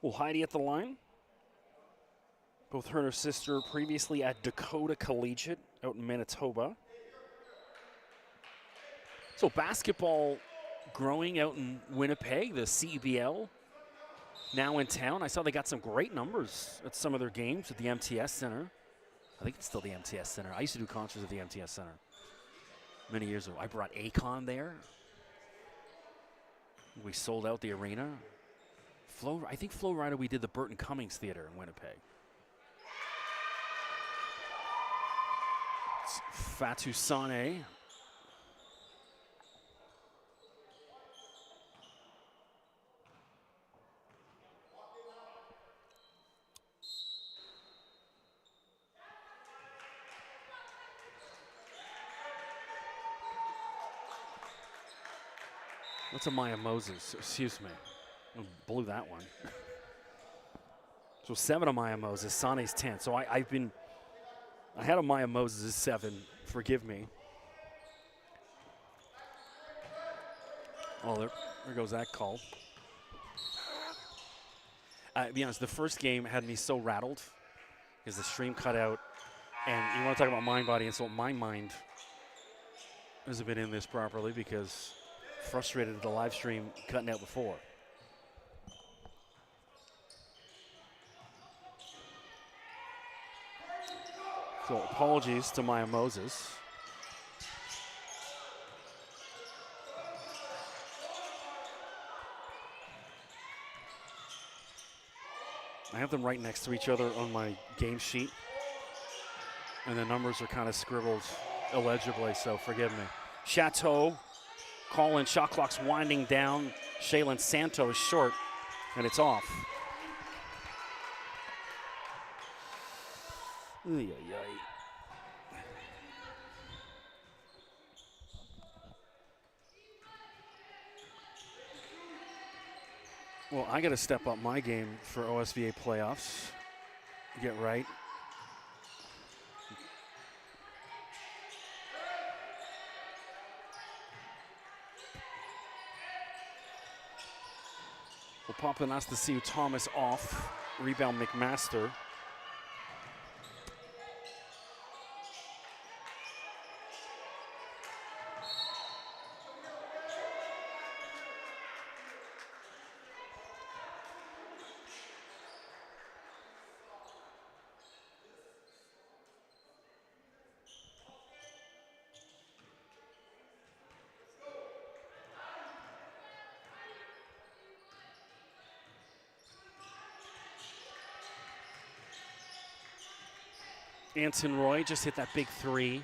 Well, Heidi at the line. Both her and her sister previously at Dakota Collegiate out in Manitoba. So basketball growing out in Winnipeg, the CBL. Now in town. I saw they got some great numbers at some of their games at the MTS Center. I think it's still the MTS Center. I used to do concerts at the MTS Center many years ago. I brought Akon there. We sold out the arena. I think Flo Rida, we did the Burton Cummings Theater in Winnipeg. It's Fatu Sane. What's a Maya Moses? Excuse me. I blew that one. So 7 of Maya Moses. Sane's 10. So I had a Maya Moses as 7. Forgive me. Oh, there goes that call. To be honest, the first game had me so rattled because the stream cut out. And you want to talk about mind, body, and soul. My mind hasn't been in this properly because frustrated at the live stream cutting out before. So apologies to Maya Moses. I have them right next to each other on my game sheet. And the numbers are kind of scribbled illegibly, so forgive me. Chateau, call-in, shot clock's winding down. Shaylin Santos short, and it's off. Well, I got to step up my game for OSBA playoffs. Get right. Well, Papanastasiou Thomas off. Rebound McMaster. Anson Roy just hit that big 3.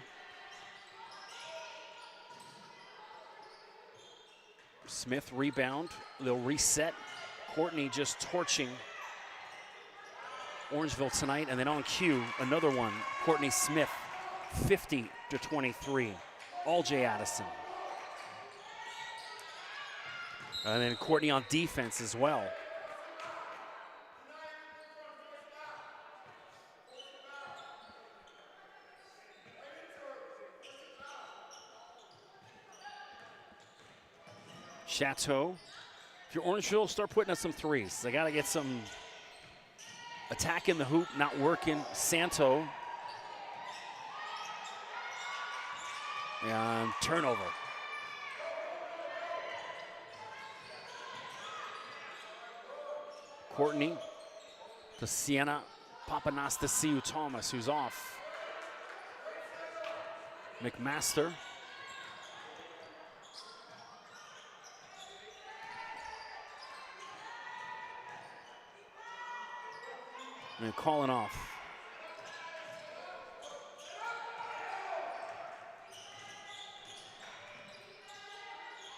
Smith rebound. They'll reset. Courtney just torching Orangeville tonight. And then on cue, another one. Courtney Smith, 50-23. All J. Addison. And then Courtney on defense as well. Chateau. If you're Orangeville, start putting up some threes. They got to get some attack in the hoop, not working. Santo. And turnover. Courtney to Sienna Papanastasiou Thomas, who's off. McMaster. And calling off.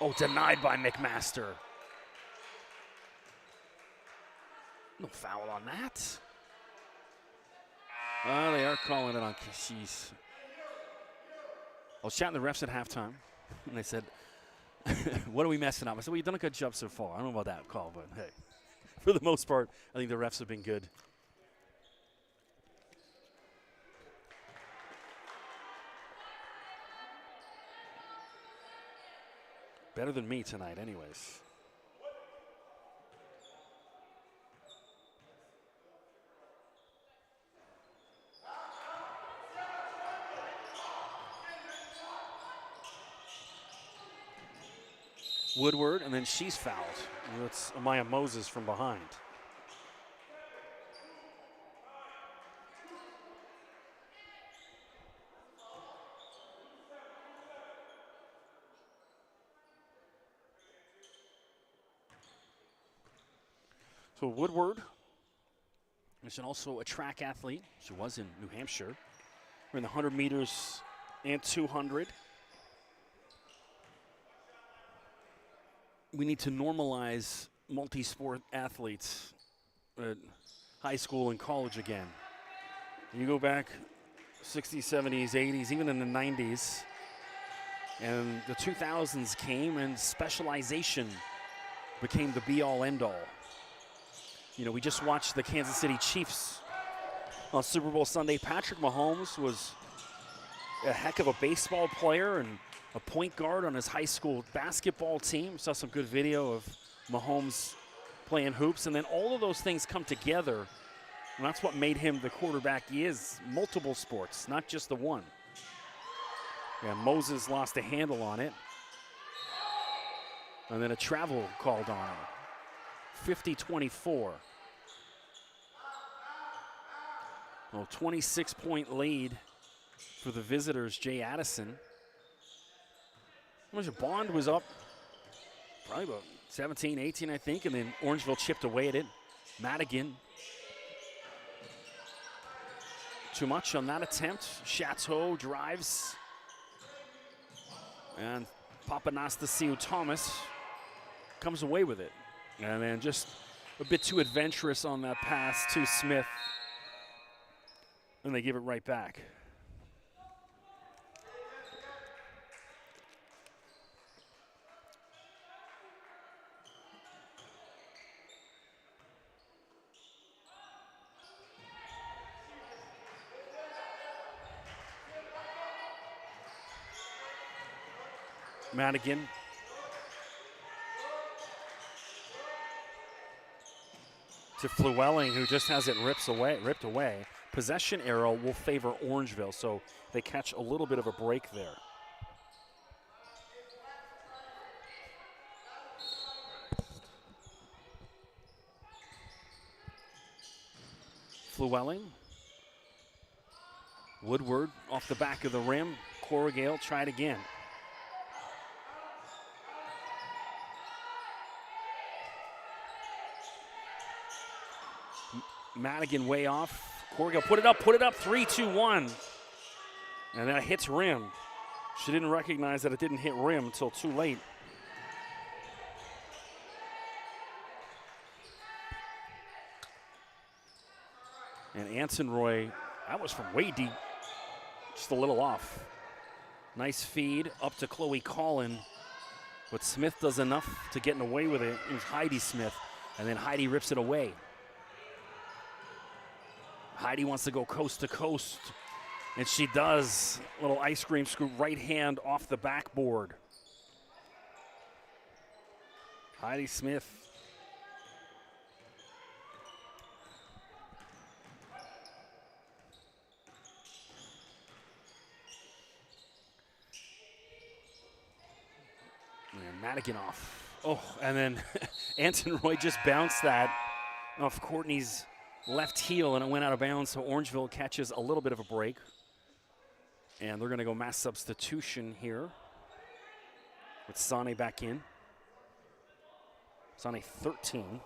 Oh, denied by McMaster. No foul on that. Oh, they are calling it on Cassis. I was chatting to the refs at halftime, and they said, what are we messing up? I said, well, you've done a good job so far. I don't know about that call, but hey, for the most part, I think the refs have been good. Better than me tonight, anyways. Woodward, and then she's fouled. It's Amaya Moses from behind. So Woodward is also a track athlete. She was in New Hampshire. We're in the 100 meters and 200. We need to normalize multi-sport athletes at high school and college again. You go back 60s, 70s, 80s, even in the 90s, And the 2000s came, and specialization became the be-all, end-all. You know, we just watched the Kansas City Chiefs on Super Bowl Sunday. Patrick Mahomes was a heck of a baseball player and a point guard on his high school basketball team. Saw some good video of Mahomes playing hoops, and then all of those things come together, and that's what made him the quarterback he is. Multiple sports, not just the one. And Moses lost a handle on it. And then a travel called on it. 50-24. Well, 26-point lead for the visitors, Jay Addison. Bond was up probably about 17, 18, I think, and then Orangeville chipped away at it. Madigan. Too much on that attempt. Chateau drives. And Papanastasiou Thomas comes away with it. And then just a bit too adventurous on that pass to Smith. And they give it right back. Madigan. To Flewelling, who just has it ripped away. Possession arrow will favor Orangeville, so they catch a little bit of a break there. Flewelling. Woodward off the back of the rim. Corrigal tried again. Madigan way off. Corrigal put it up, 3-2-1. And that hits rim. She didn't recognize that it didn't hit rim until too late. And Anson-Roy, that was from way deep, just a little off. Nice feed up to Chloe Collin, but Smith does enough to get away with it. It was Heidi Smith, and then Heidi rips it away. Heidi wants to go coast to coast, and she does. Little ice cream scoop, right hand off the backboard. Heidi Smith. And Madigan off. Oh, and then Anson-Roy just bounced that off Courtney's left heel, and it went out of bounds, so Orangeville catches a little bit of a break. And they're going to go mass substitution here with Sane back in. Sane 13.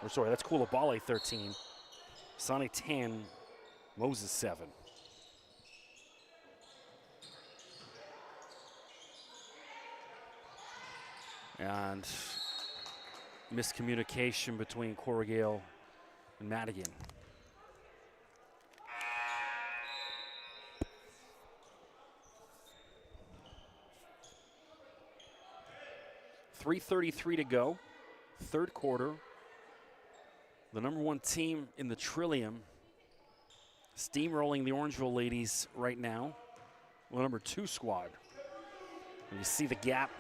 Or sorry, that's Koulibaly 13. Sane 10, Moses 7. And miscommunication between Corrigal and Madigan. .333 to go, third quarter. The number one team in the Trillium steamrolling the Orangeville ladies right now. The number 2 squad. And you see the gap.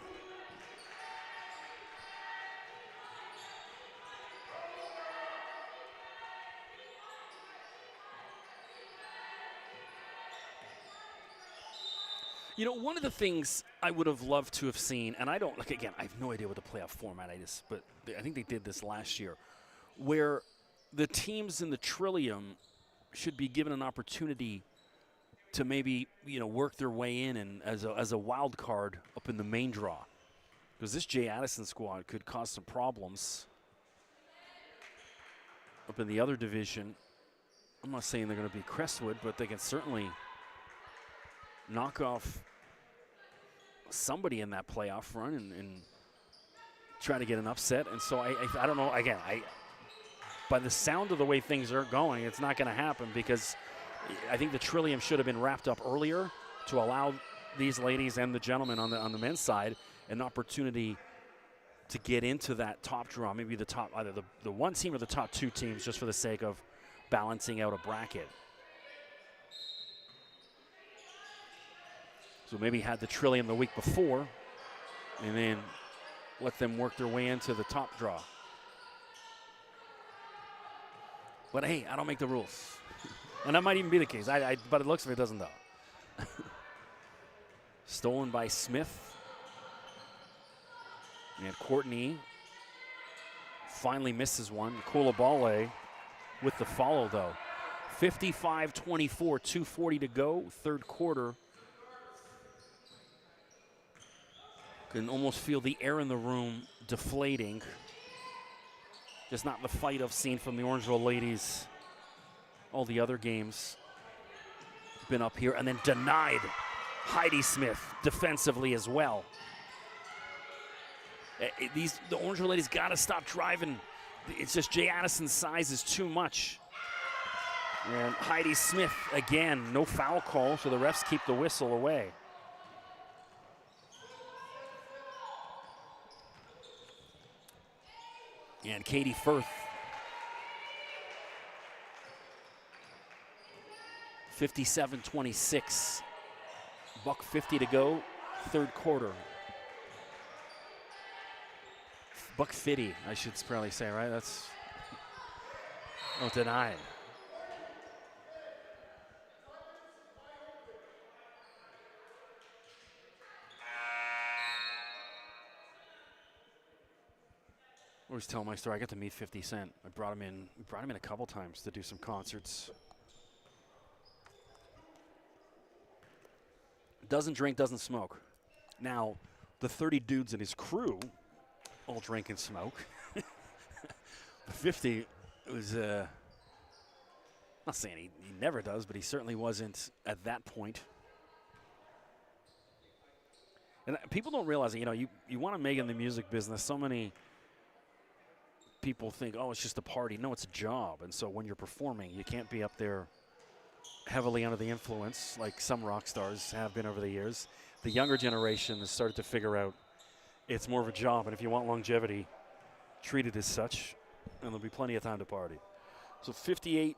You know, one of the things I would have loved to have seen, and I don't, like, again, I have no idea what the playoff format is, but I think they did this last year, where the teams in the Trillium should be given an opportunity to maybe, you know, work their way in and as a wild card up in the main draw. Because this Jay Addison squad could cause some problems up in the other division. I'm not saying they're going to be Crestwood, but they can certainly knock off somebody in that playoff run and try to get an upset. And so I don't know, again, by the sound of the way things are going, it's not going to happen, because I think the Trillium should have been wrapped up earlier to allow these ladies and the gentlemen on the men's side an opportunity to get into that top draw, maybe the top, either the one team or the top two teams, just for the sake of balancing out a bracket. So maybe had the Trillium the week before and then let them work their way into the top draw. But hey, I don't make the rules. And that might even be the case, but it looks like it doesn't though. Stolen by Smith. And Courtney finally misses one. Koulibaly with the follow though. 55-24, 2:40 to go, third quarter. Can almost feel the air in the room deflating. Just not the fight I've seen from the Orangeville ladies. All the other games been up here, and then denied Heidi Smith defensively as well. The Orangeville ladies got to stop driving. It's just Jay Addison's size is too much. And Heidi Smith, again, no foul call, so the refs keep the whistle away. And Katie Firth, 57-26, $1:50 to go, third quarter. $1:50, I should probably say, right? That's, oh, denied. I always tell my story. I got to meet 50 Cent. I brought him in. We brought him in a couple times to do some concerts. Doesn't drink, doesn't smoke. Now, the 30 dudes in his crew all drink and smoke. 50 was, not saying he never does, but he certainly wasn't at that point. And people don't realize that, you know, you want to make it in the music business. So many people think, oh, it's just a party. No, it's a job. And so when you're performing, you can't be up there heavily under the influence like some rock stars have been over the years. The younger generation has started to figure out it's more of a job, and if you want longevity, treat it as such, and there'll be plenty of time to party. So 58-26,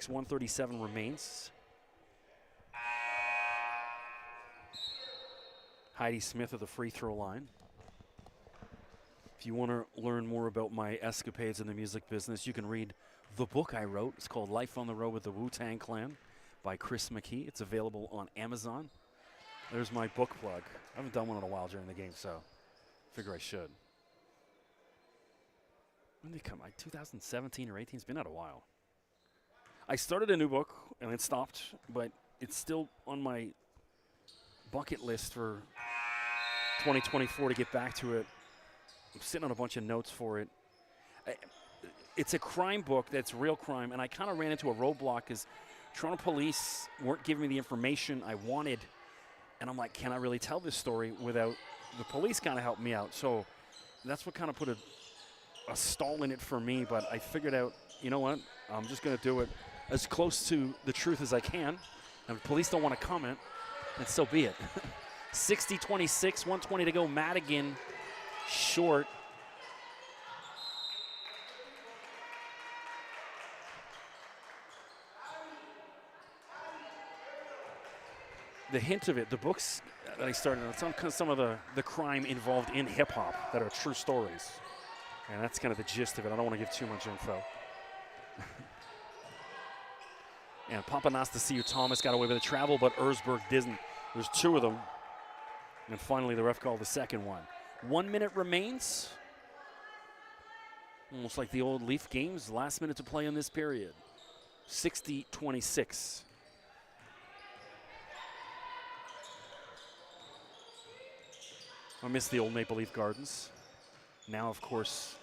137 remains. Heidi Smith at the free throw line. If you want to learn more about my escapades in the music business, you can read the book I wrote. It's called Life on the Road with the Wu-Tang Clan by Chris McKee. It's available on Amazon. There's my book plug. I haven't done one in a while during the game, so I figure I should. When did they come? Like 2017 or 18? It's been out a while. I started a new book and it stopped, but it's still on my bucket list for 2024 to get back to it. I'm sitting on a bunch of notes for it. It's a crime book that's real crime, and I kind of ran into a roadblock because Toronto police weren't giving me the information I wanted, and I'm like, can I really tell this story without the police kind of helping me out? So that's what kind of put a stall in it for me, but I figured out, you know what, I'm just going to do it as close to the truth as I can, and if the police don't want to comment, then so be it. 60-26, 1:20 to go, Madigan short. The hint of it, the books that I started on, some of the crime involved in hip-hop that are true stories. And that's kind of the gist of it. I don't want to give too much info. And Papanastasiou Thomas got away with the travel, but Erzberg didn't. There's two of them. And finally, the ref called the second one. 1 minute remains. Almost like the old Leaf games, last minute to play in this period. 60-26. I miss the old Maple Leaf Gardens. Now, of course,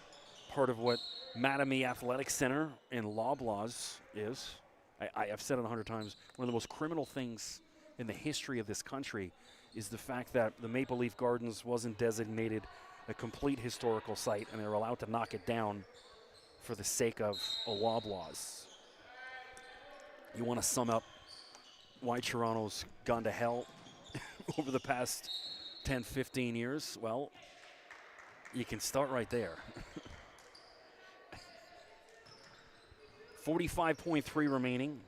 part of what Mattamy Athletic Center in Loblaws is. I've said it 100 times. One of the most criminal things in the history of this country is the fact that the Maple Leaf Gardens wasn't designated a complete historical site, and they were allowed to knock it down for the sake of a Loblaws. You want to sum up why Toronto's gone to hell over the past 10, 15 years? Well, you can start right there. 45.3 remaining.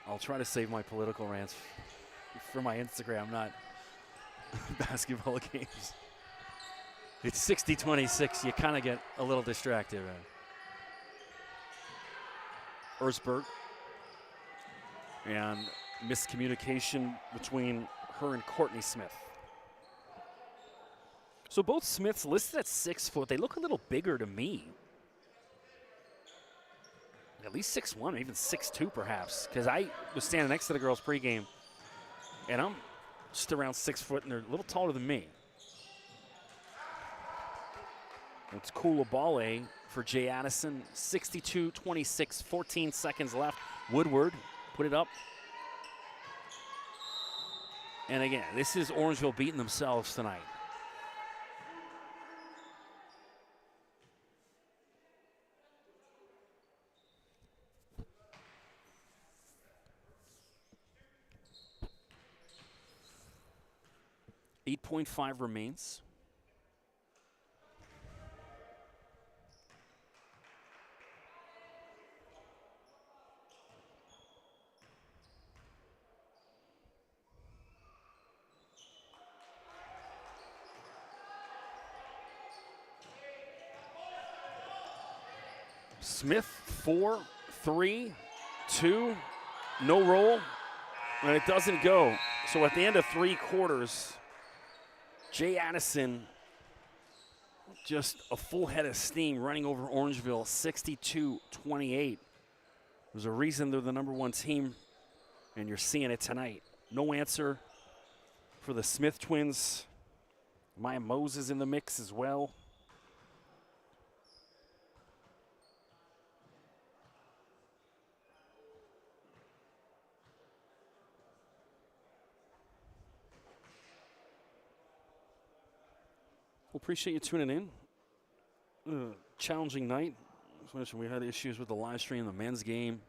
I'll try to save my political rants for my Instagram, not basketball games. It's 60-26. You kind of get a little distracted. Erzberg. And miscommunication between her and Courtney Smith. So both Smiths listed at 6 foot. They look a little bigger to me. At least 6'1", even 6'2", perhaps. Because I was standing next to the girls pregame, and I'm just around 6 foot, and they're a little taller than me. It's Coulibaly for Jay Addison. 62-26, 14 seconds left. Woodward put it up. And again, this is Orangeville beating themselves tonight. .5 remains. Smith, 4, 3, 2, no roll, and it doesn't go. So at the end of 3 quarters, Jay Addison, just a full head of steam running over Orangeville, 62-28. There's a reason they're the #1 team, and you're seeing it tonight. No answer for the Smith twins. Maya Moses in the mix as well. Well, appreciate you tuning in. Challenging night. As mentioned, we had issues with the live stream, the men's game.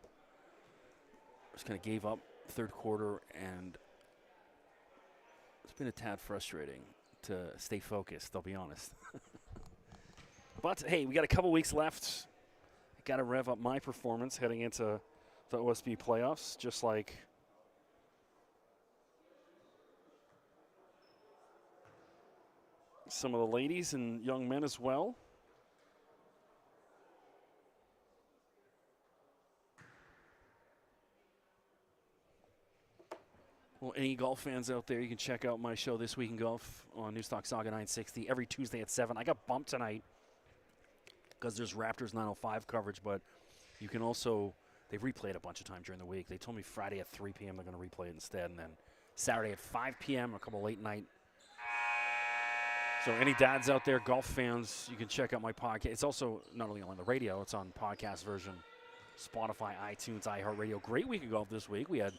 Just kind of gave up third quarter, and it's been a tad frustrating to stay focused, I'll be honest. But, hey, we got a couple weeks left. Got to rev up my performance heading into the OSBA playoffs, just like some of the ladies and young men as well. Well, any golf fans out there, you can check out my show This Week in Golf on Newstalk Saga 960 every Tuesday at 7. I got bumped tonight because there's Raptors 905 coverage, but you can also, they've replayed a bunch of times during the week. They told me Friday at 3 p.m. they're going to replay it instead, and then Saturday at 5 p.m., a couple late night. So any dads out there, golf fans, you can check out my podcast. It's also not only on the radio, it's on podcast version, Spotify, iTunes, iHeartRadio. Great week of golf this week. We had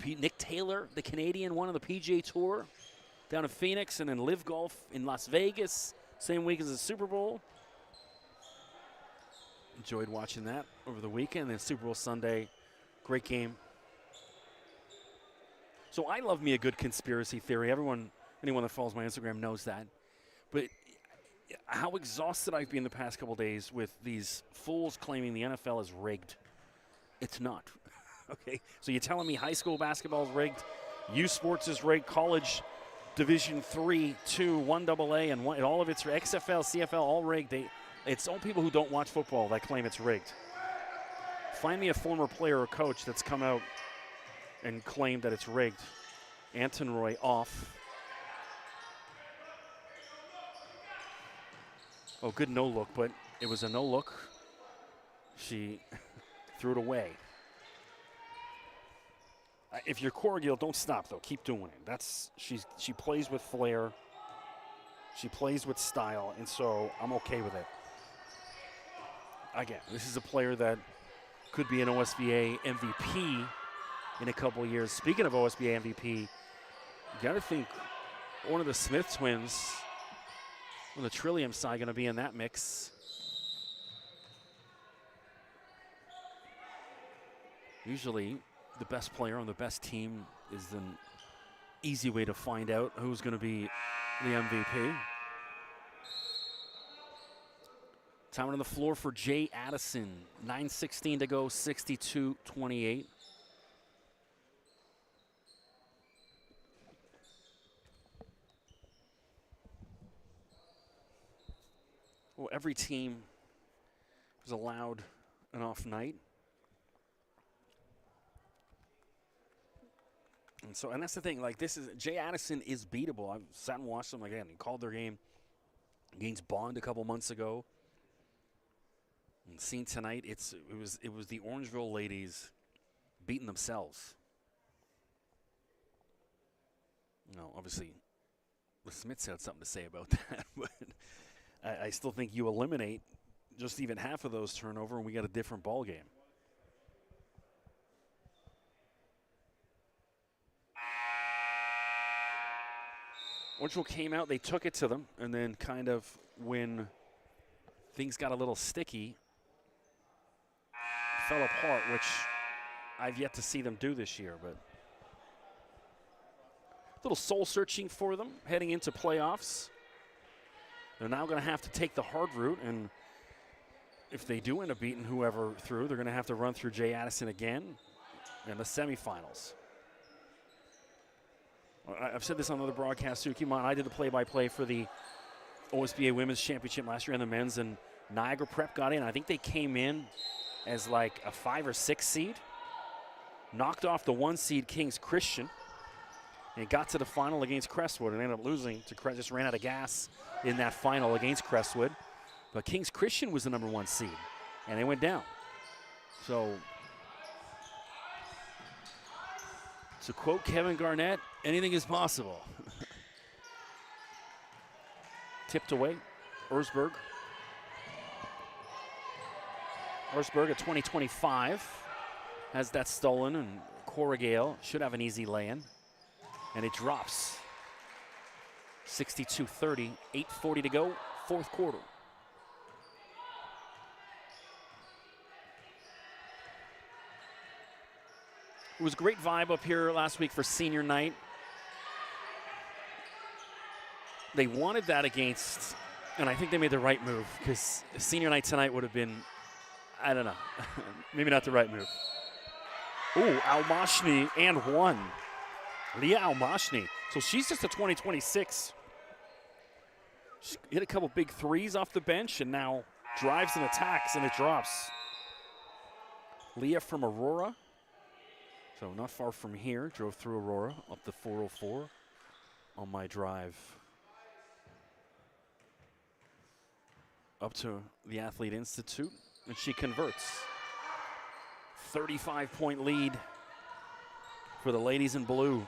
Nick Taylor, the Canadian, won on the PGA Tour down in Phoenix, and then Live Golf in Las Vegas, same week as the Super Bowl. Enjoyed watching that over the weekend. Then Super Bowl Sunday, great game. So I love me a good conspiracy theory. Anyone that follows my Instagram knows that. But how exhausted I've been the past couple days with these fools claiming the NFL is rigged. It's not. Okay? So you're telling me high school basketball is rigged, youth sports is rigged, college Division 3, 2, 1AA, and all of it's XFL, CFL, all rigged. It's all people who don't watch football that claim it's rigged. Find me a former player or coach that's come out and claimed that it's rigged. Anton Roy off. Oh, good no look, but it was a no look. She threw it away. If you're Corrigal, don't stop though. Keep doing it. She plays with flair. She plays with style, and so I'm okay with it. Again, this is a player that could be an OSBA MVP in a couple of years. Speaking of OSBA MVP, you got to think one of the Smith twins on the Trillium side going to be in that mix. Usually the best player on the best team is an easy way to find out who's going to be the MVP. Time on the floor for Jay Addison. 9:16 to go, 62-28. Well, every team was allowed an off night. And that's the thing, like Jay Addison is beatable. I've sat and watched them again. He called their game against Bond a couple months ago. And seen tonight, it was the Orangeville ladies beating themselves. You know, obviously, the Smiths had something to say about that, but I still think you eliminate just even half of those turnover, and we got a different ball game. Orangeville came out, they took it to them, and then kind of when things got a little sticky, fell apart, which I've yet to see them do this year. But a little soul searching for them heading into playoffs. They're now going to have to take the hard route, and if they do end up beating whoever through, they're going to have to run through Jay Addison again in the semifinals. I've said this on other broadcasts too. Keep in mind, I did the play-by-play for the OSBA Women's Championship last year and the men's, and Niagara Prep got in. I think they came in as like a 5 or 6 seed, knocked off the 1 seed King's Christian, and got to the final against Crestwood and ended up losing to Crestwood. Just ran out of gas in that final against Crestwood. But King's Christian was the number 1 seed, and they went down. So, to quote Kevin Garnett, anything is possible. Tipped away, Erzberg. Erzberg at 20-25 has that stolen, and Corrigal should have an easy lay-in. And it drops. 62-30, 8:40 to go, 4th quarter. It was a great vibe up here last week for senior night. They wanted that against, and I think they made the right move, because senior night tonight would have been, I don't know, maybe not the right move. Ooh, Almashni and 1. Leah Almashni. So she's just a 20-26. She hit a couple big threes off the bench and now drives and attacks, and it drops. Leah from Aurora. So not far from here. Drove through Aurora up the 404 on my drive up to the Athlete Institute, and she converts. 35-point lead for the ladies in blue.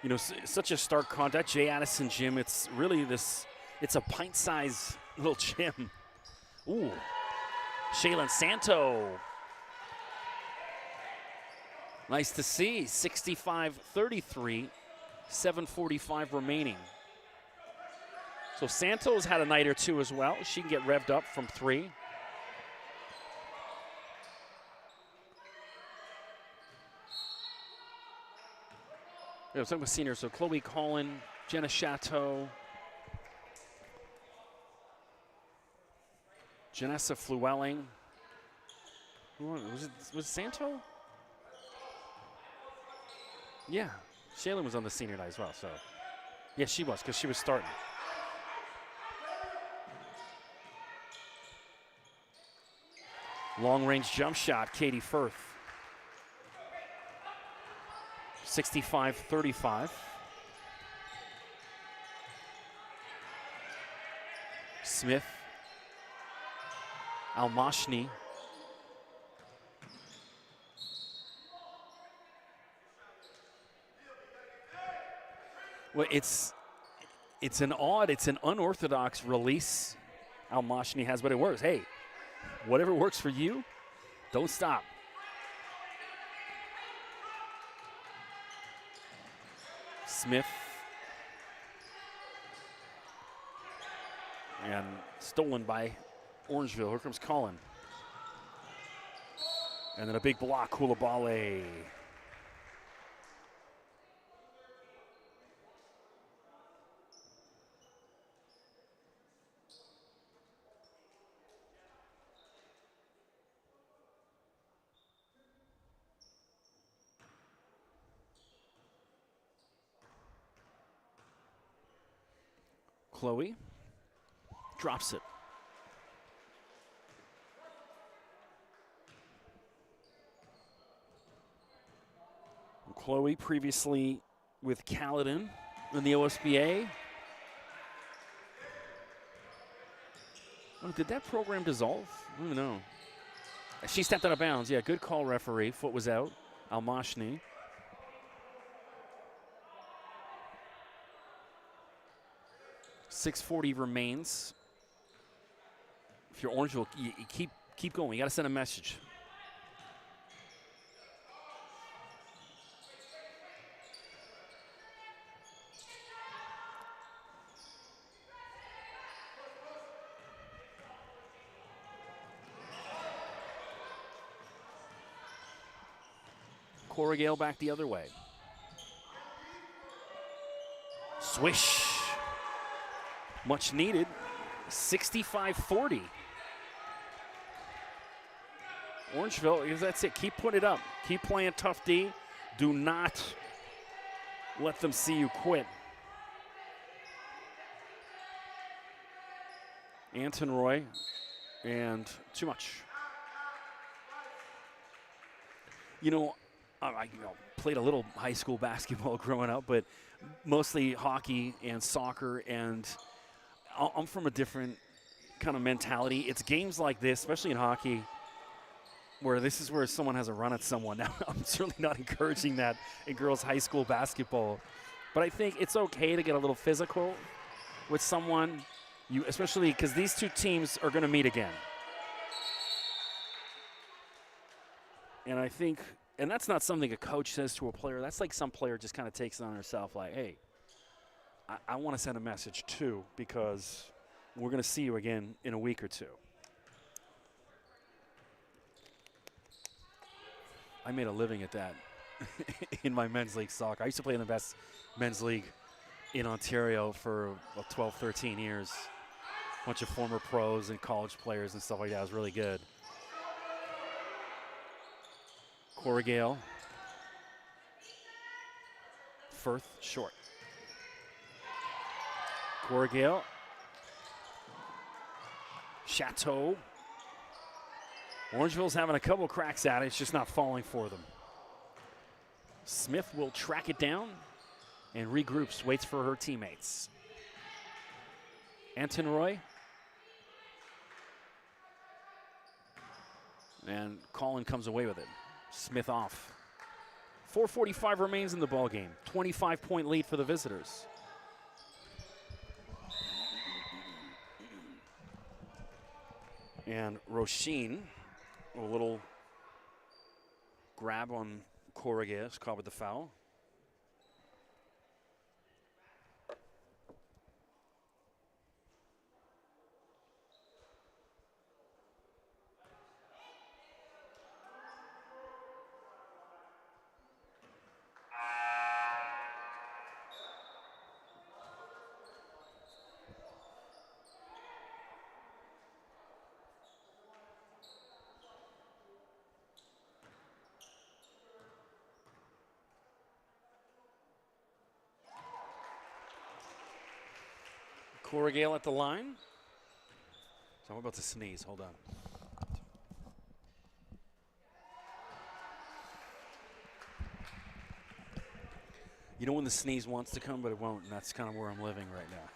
You know, such a stark contrast. Jay Addison gym, it's really it's a pint-sized little gym. Ooh, Shaylin Santo. Nice to see, 65-33, 7:45 remaining. So Santos had a night or two as well. She can get revved up from 3. Yeah, talking with seniors, so Chloe Collin, Jenna Chateau, Janessa Flewelling. Was it Santo? Yeah, Shaylin was on the senior night as well, so. Yeah, she was, because she was starting. Long-range jump shot, Katie Firth. 65-35. Smith. Almashni. Well, it's an unorthodox release Almashni has, but it works. Hey, whatever works for you, don't stop. Smith And stolen by Orangeville. Here comes Colin. And then a big block, Koulibaly. Chloe drops it. Chloe previously with Caledon in the OSBA. Oh, did that program dissolve? I don't know. She stepped out of bounds. Yeah, good call, referee. Foot was out. Almashni. .640 remains. If you're Orangeville, you keep going. You got to send a message. Orangeville back the other way. Swish. Much needed. 65-40. Orangeville, that's it. Keep putting it up. Keep playing tough D. Do not let them see you quit. Anton Roy, and too much. You know, I played a little high school basketball growing up, but mostly hockey and soccer, and I'm from a different kind of mentality. It's games like this, especially in hockey, where this is where someone has a run at someone. Now, I'm certainly not encouraging that in girls' high school basketball, but I think it's okay to get a little physical with someone, especially because these two teams are going to meet again. And I think, and that's not something a coach says to a player. That's like some player just kind of takes it on herself, like, hey, I want to send a message too, because we're going to see you again in a week or two. I made a living at that in my men's league soccer. I used to play in the best men's league in Ontario for 12, 13 years. A bunch of former pros and college players and stuff like that. It was really good. Orangeville. Firth short. Orangeville. Chateau. Orangeville's having a couple cracks at it. It's just not falling for them. Smith will track it down and regroups, waits for her teammates. Anton Roy. And Colin comes away with it. Smith off. 4:45 remains in the ballgame. 25-point lead for the visitors. And Roisin, a little grab on Orangeville, caught with the foul. Orangeville at the line. So I'm about to sneeze. Hold on. You know when the sneeze wants to come, but it won't, and that's kind of where I'm living right now.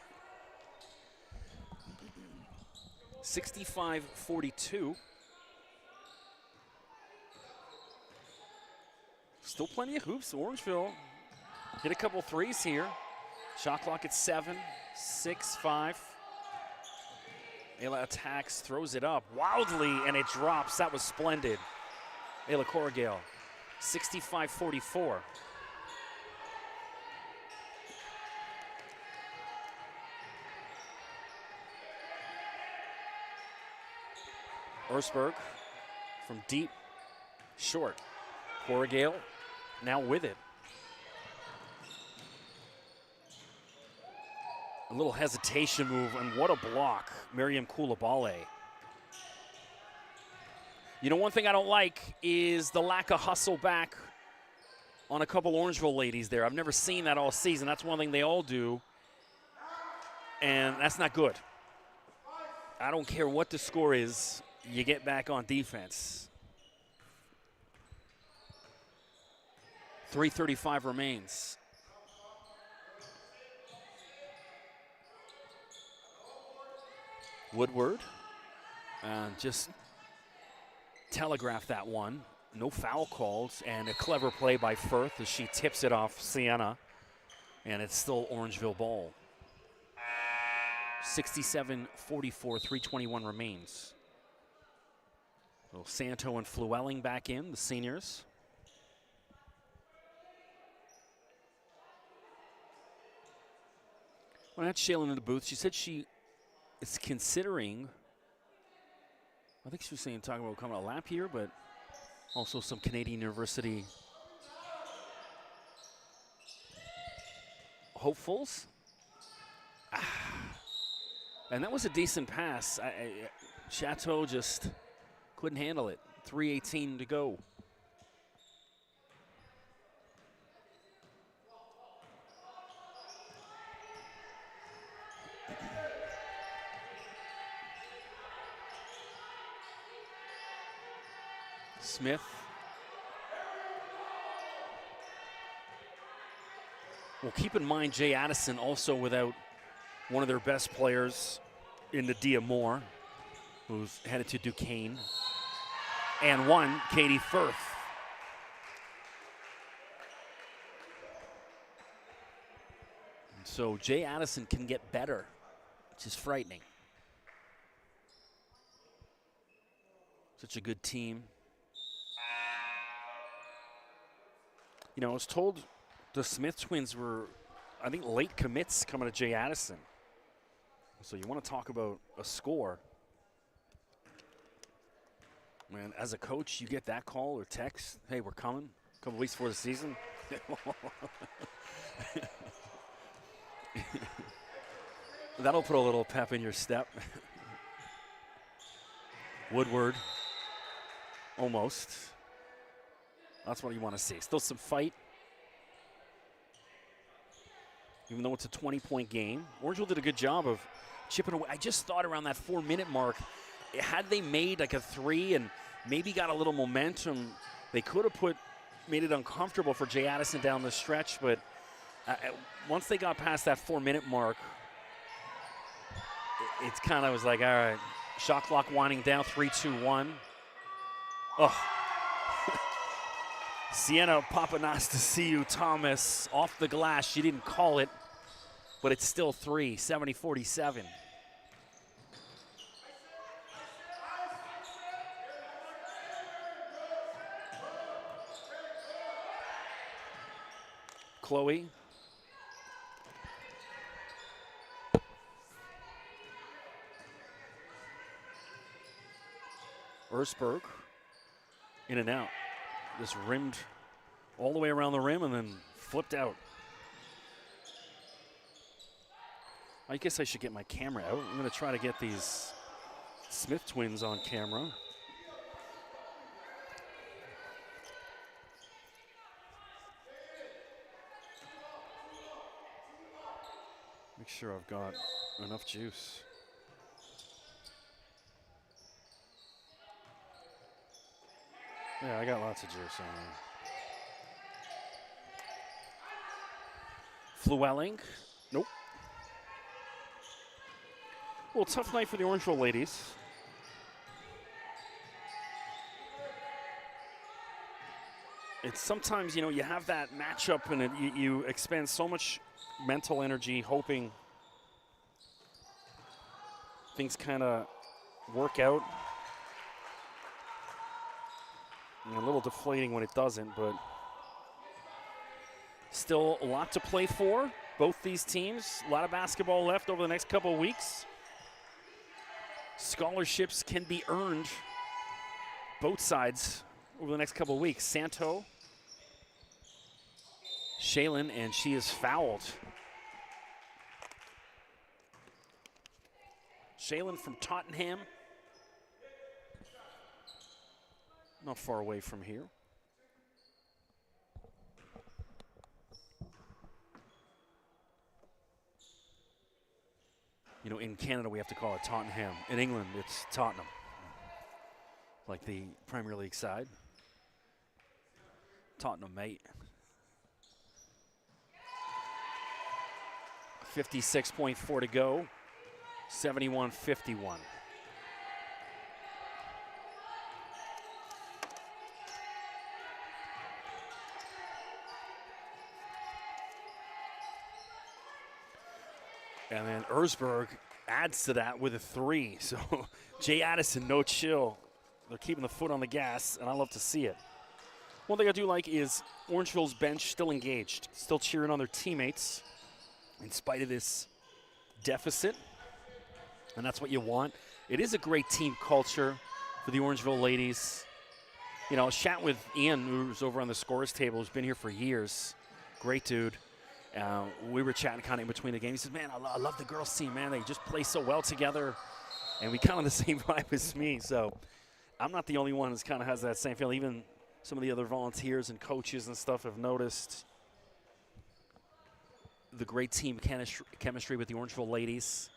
65-42. Still plenty of hoops. Orangeville hit a couple threes here. Shot clock at 7. 6-5. Ayla attacks, throws it up wildly, and it drops. That was splendid. Ayla Orangeville, 65-44. Erzberg from deep, short. Orangeville now with it. A little hesitation move, and what a block, Miriam Koulibaly. You know, one thing I don't like is the lack of hustle back on a couple Orangeville ladies there. I've never seen that all season. That's one thing they all do, and that's not good. I don't care what the score is, you get back on defense. 3:35 remains. Woodward just telegraphed that one. No foul calls, and a clever play by Firth as she tips it off Sienna, and it's still Orangeville ball. 67-44, 3:21 remains. So Santo and Flewelling back in, the seniors. When I had Shaylin in the booth, she said she is considering, I think she was saying, talking about coming a lap here, but also some Canadian University hopefuls. And that was a decent pass. Chateau just couldn't handle it. 3:18 to go. Smith. Well, keep in mind, Jay Addison also without one of their best players in the Dia Moore, who's headed to Duquesne, and one, Katie Firth. And so Jay Addison can get better, which is frightening. Such a good team. You know, I was told the Smith twins were, I think, late commits coming to Jay Addison. So you want to talk about a score. Man, as a coach, you get that call or text, hey, we're coming, a couple weeks before the season. That'll put a little pep in your step. Woodward, almost. That's what you want to see. Still some fight. Even though it's a 20-point game. Orangeville did a good job of chipping away. I just thought around that 4-minute mark, had they made like a 3 and maybe got a little momentum, they could have made it uncomfortable for Jay Addison down the stretch. But once they got past that 4-minute mark, it's kind of was like, all right, shot clock winding down, 3-2-1. Oh. Sienna Papanastasiou Thomas off the glass. She didn't call it, but it's still 3, 70-47. Chloe. Erzberg in and out. Just rimmed all the way around the rim and then flipped out. I guess I should get my camera out. I'm going to try to get these Smith twins on camera. Make sure I've got enough juice. Yeah, I got lots of juice on there. Flewelling. Nope. Well, tough night for the Orangeville ladies. It's sometimes, you know, you have that matchup and you expend so much mental energy hoping things kind of work out. And a little deflating when it doesn't, but still a lot to play for. Both these teams, a lot of basketball left over the next couple of weeks. Scholarships can be earned both sides over the next couple of weeks. Santo, Shaylin, and she is fouled. Shaylin from Tottenham. Not far away from here. You know, in Canada, we have to call it Tottenham. In England, it's Tottenham, like the Premier League side. Tottenham, mate. 56.4 to go. 71-51. And then Erzberg adds to that with a 3. So Jay Addison, no chill. They're keeping the foot on the gas, and I love to see it. One thing I do like is Orangeville's bench still engaged, still cheering on their teammates in spite of this deficit. And that's what you want. It is a great team culture for the Orangeville ladies. You know, I was chatting with Ian, who's over on the scorers table, who's been here for years. Great dude. We were chatting kind of in between the games. He says, man, I love the girls team, man. They just play so well together. And we kind of the same vibe as me. So I'm not the only one who kind of has that same feeling. Even some of the other volunteers and coaches and stuff have noticed the great team chemistry with the Orangeville ladies.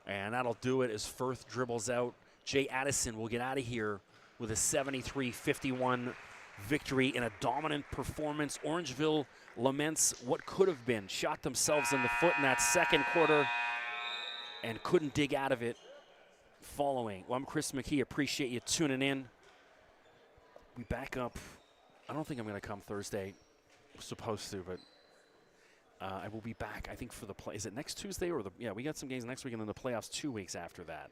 And that'll do it as Firth dribbles out. Jay Addison will get out of here with a 73-51 victory in a dominant performance. Orangeville laments what could have been. Shot themselves in the foot in that second quarter and couldn't dig out of it following. Well, I'm Chris McKee. Appreciate you tuning in. We back up. I don't think I'm going to come Thursday. I'm supposed to, but I will be back, I think, for the play. Is it next Tuesday or the? Yeah, we got some games next week and then the playoffs 2 weeks after that.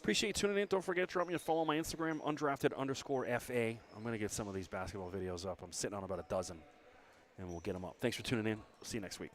Appreciate you tuning in. Don't forget to drop me a follow on my Instagram, undrafted_FA. I'm going to get some of these basketball videos up. I'm sitting on about a dozen, and we'll get them up. Thanks for tuning in. See you next week.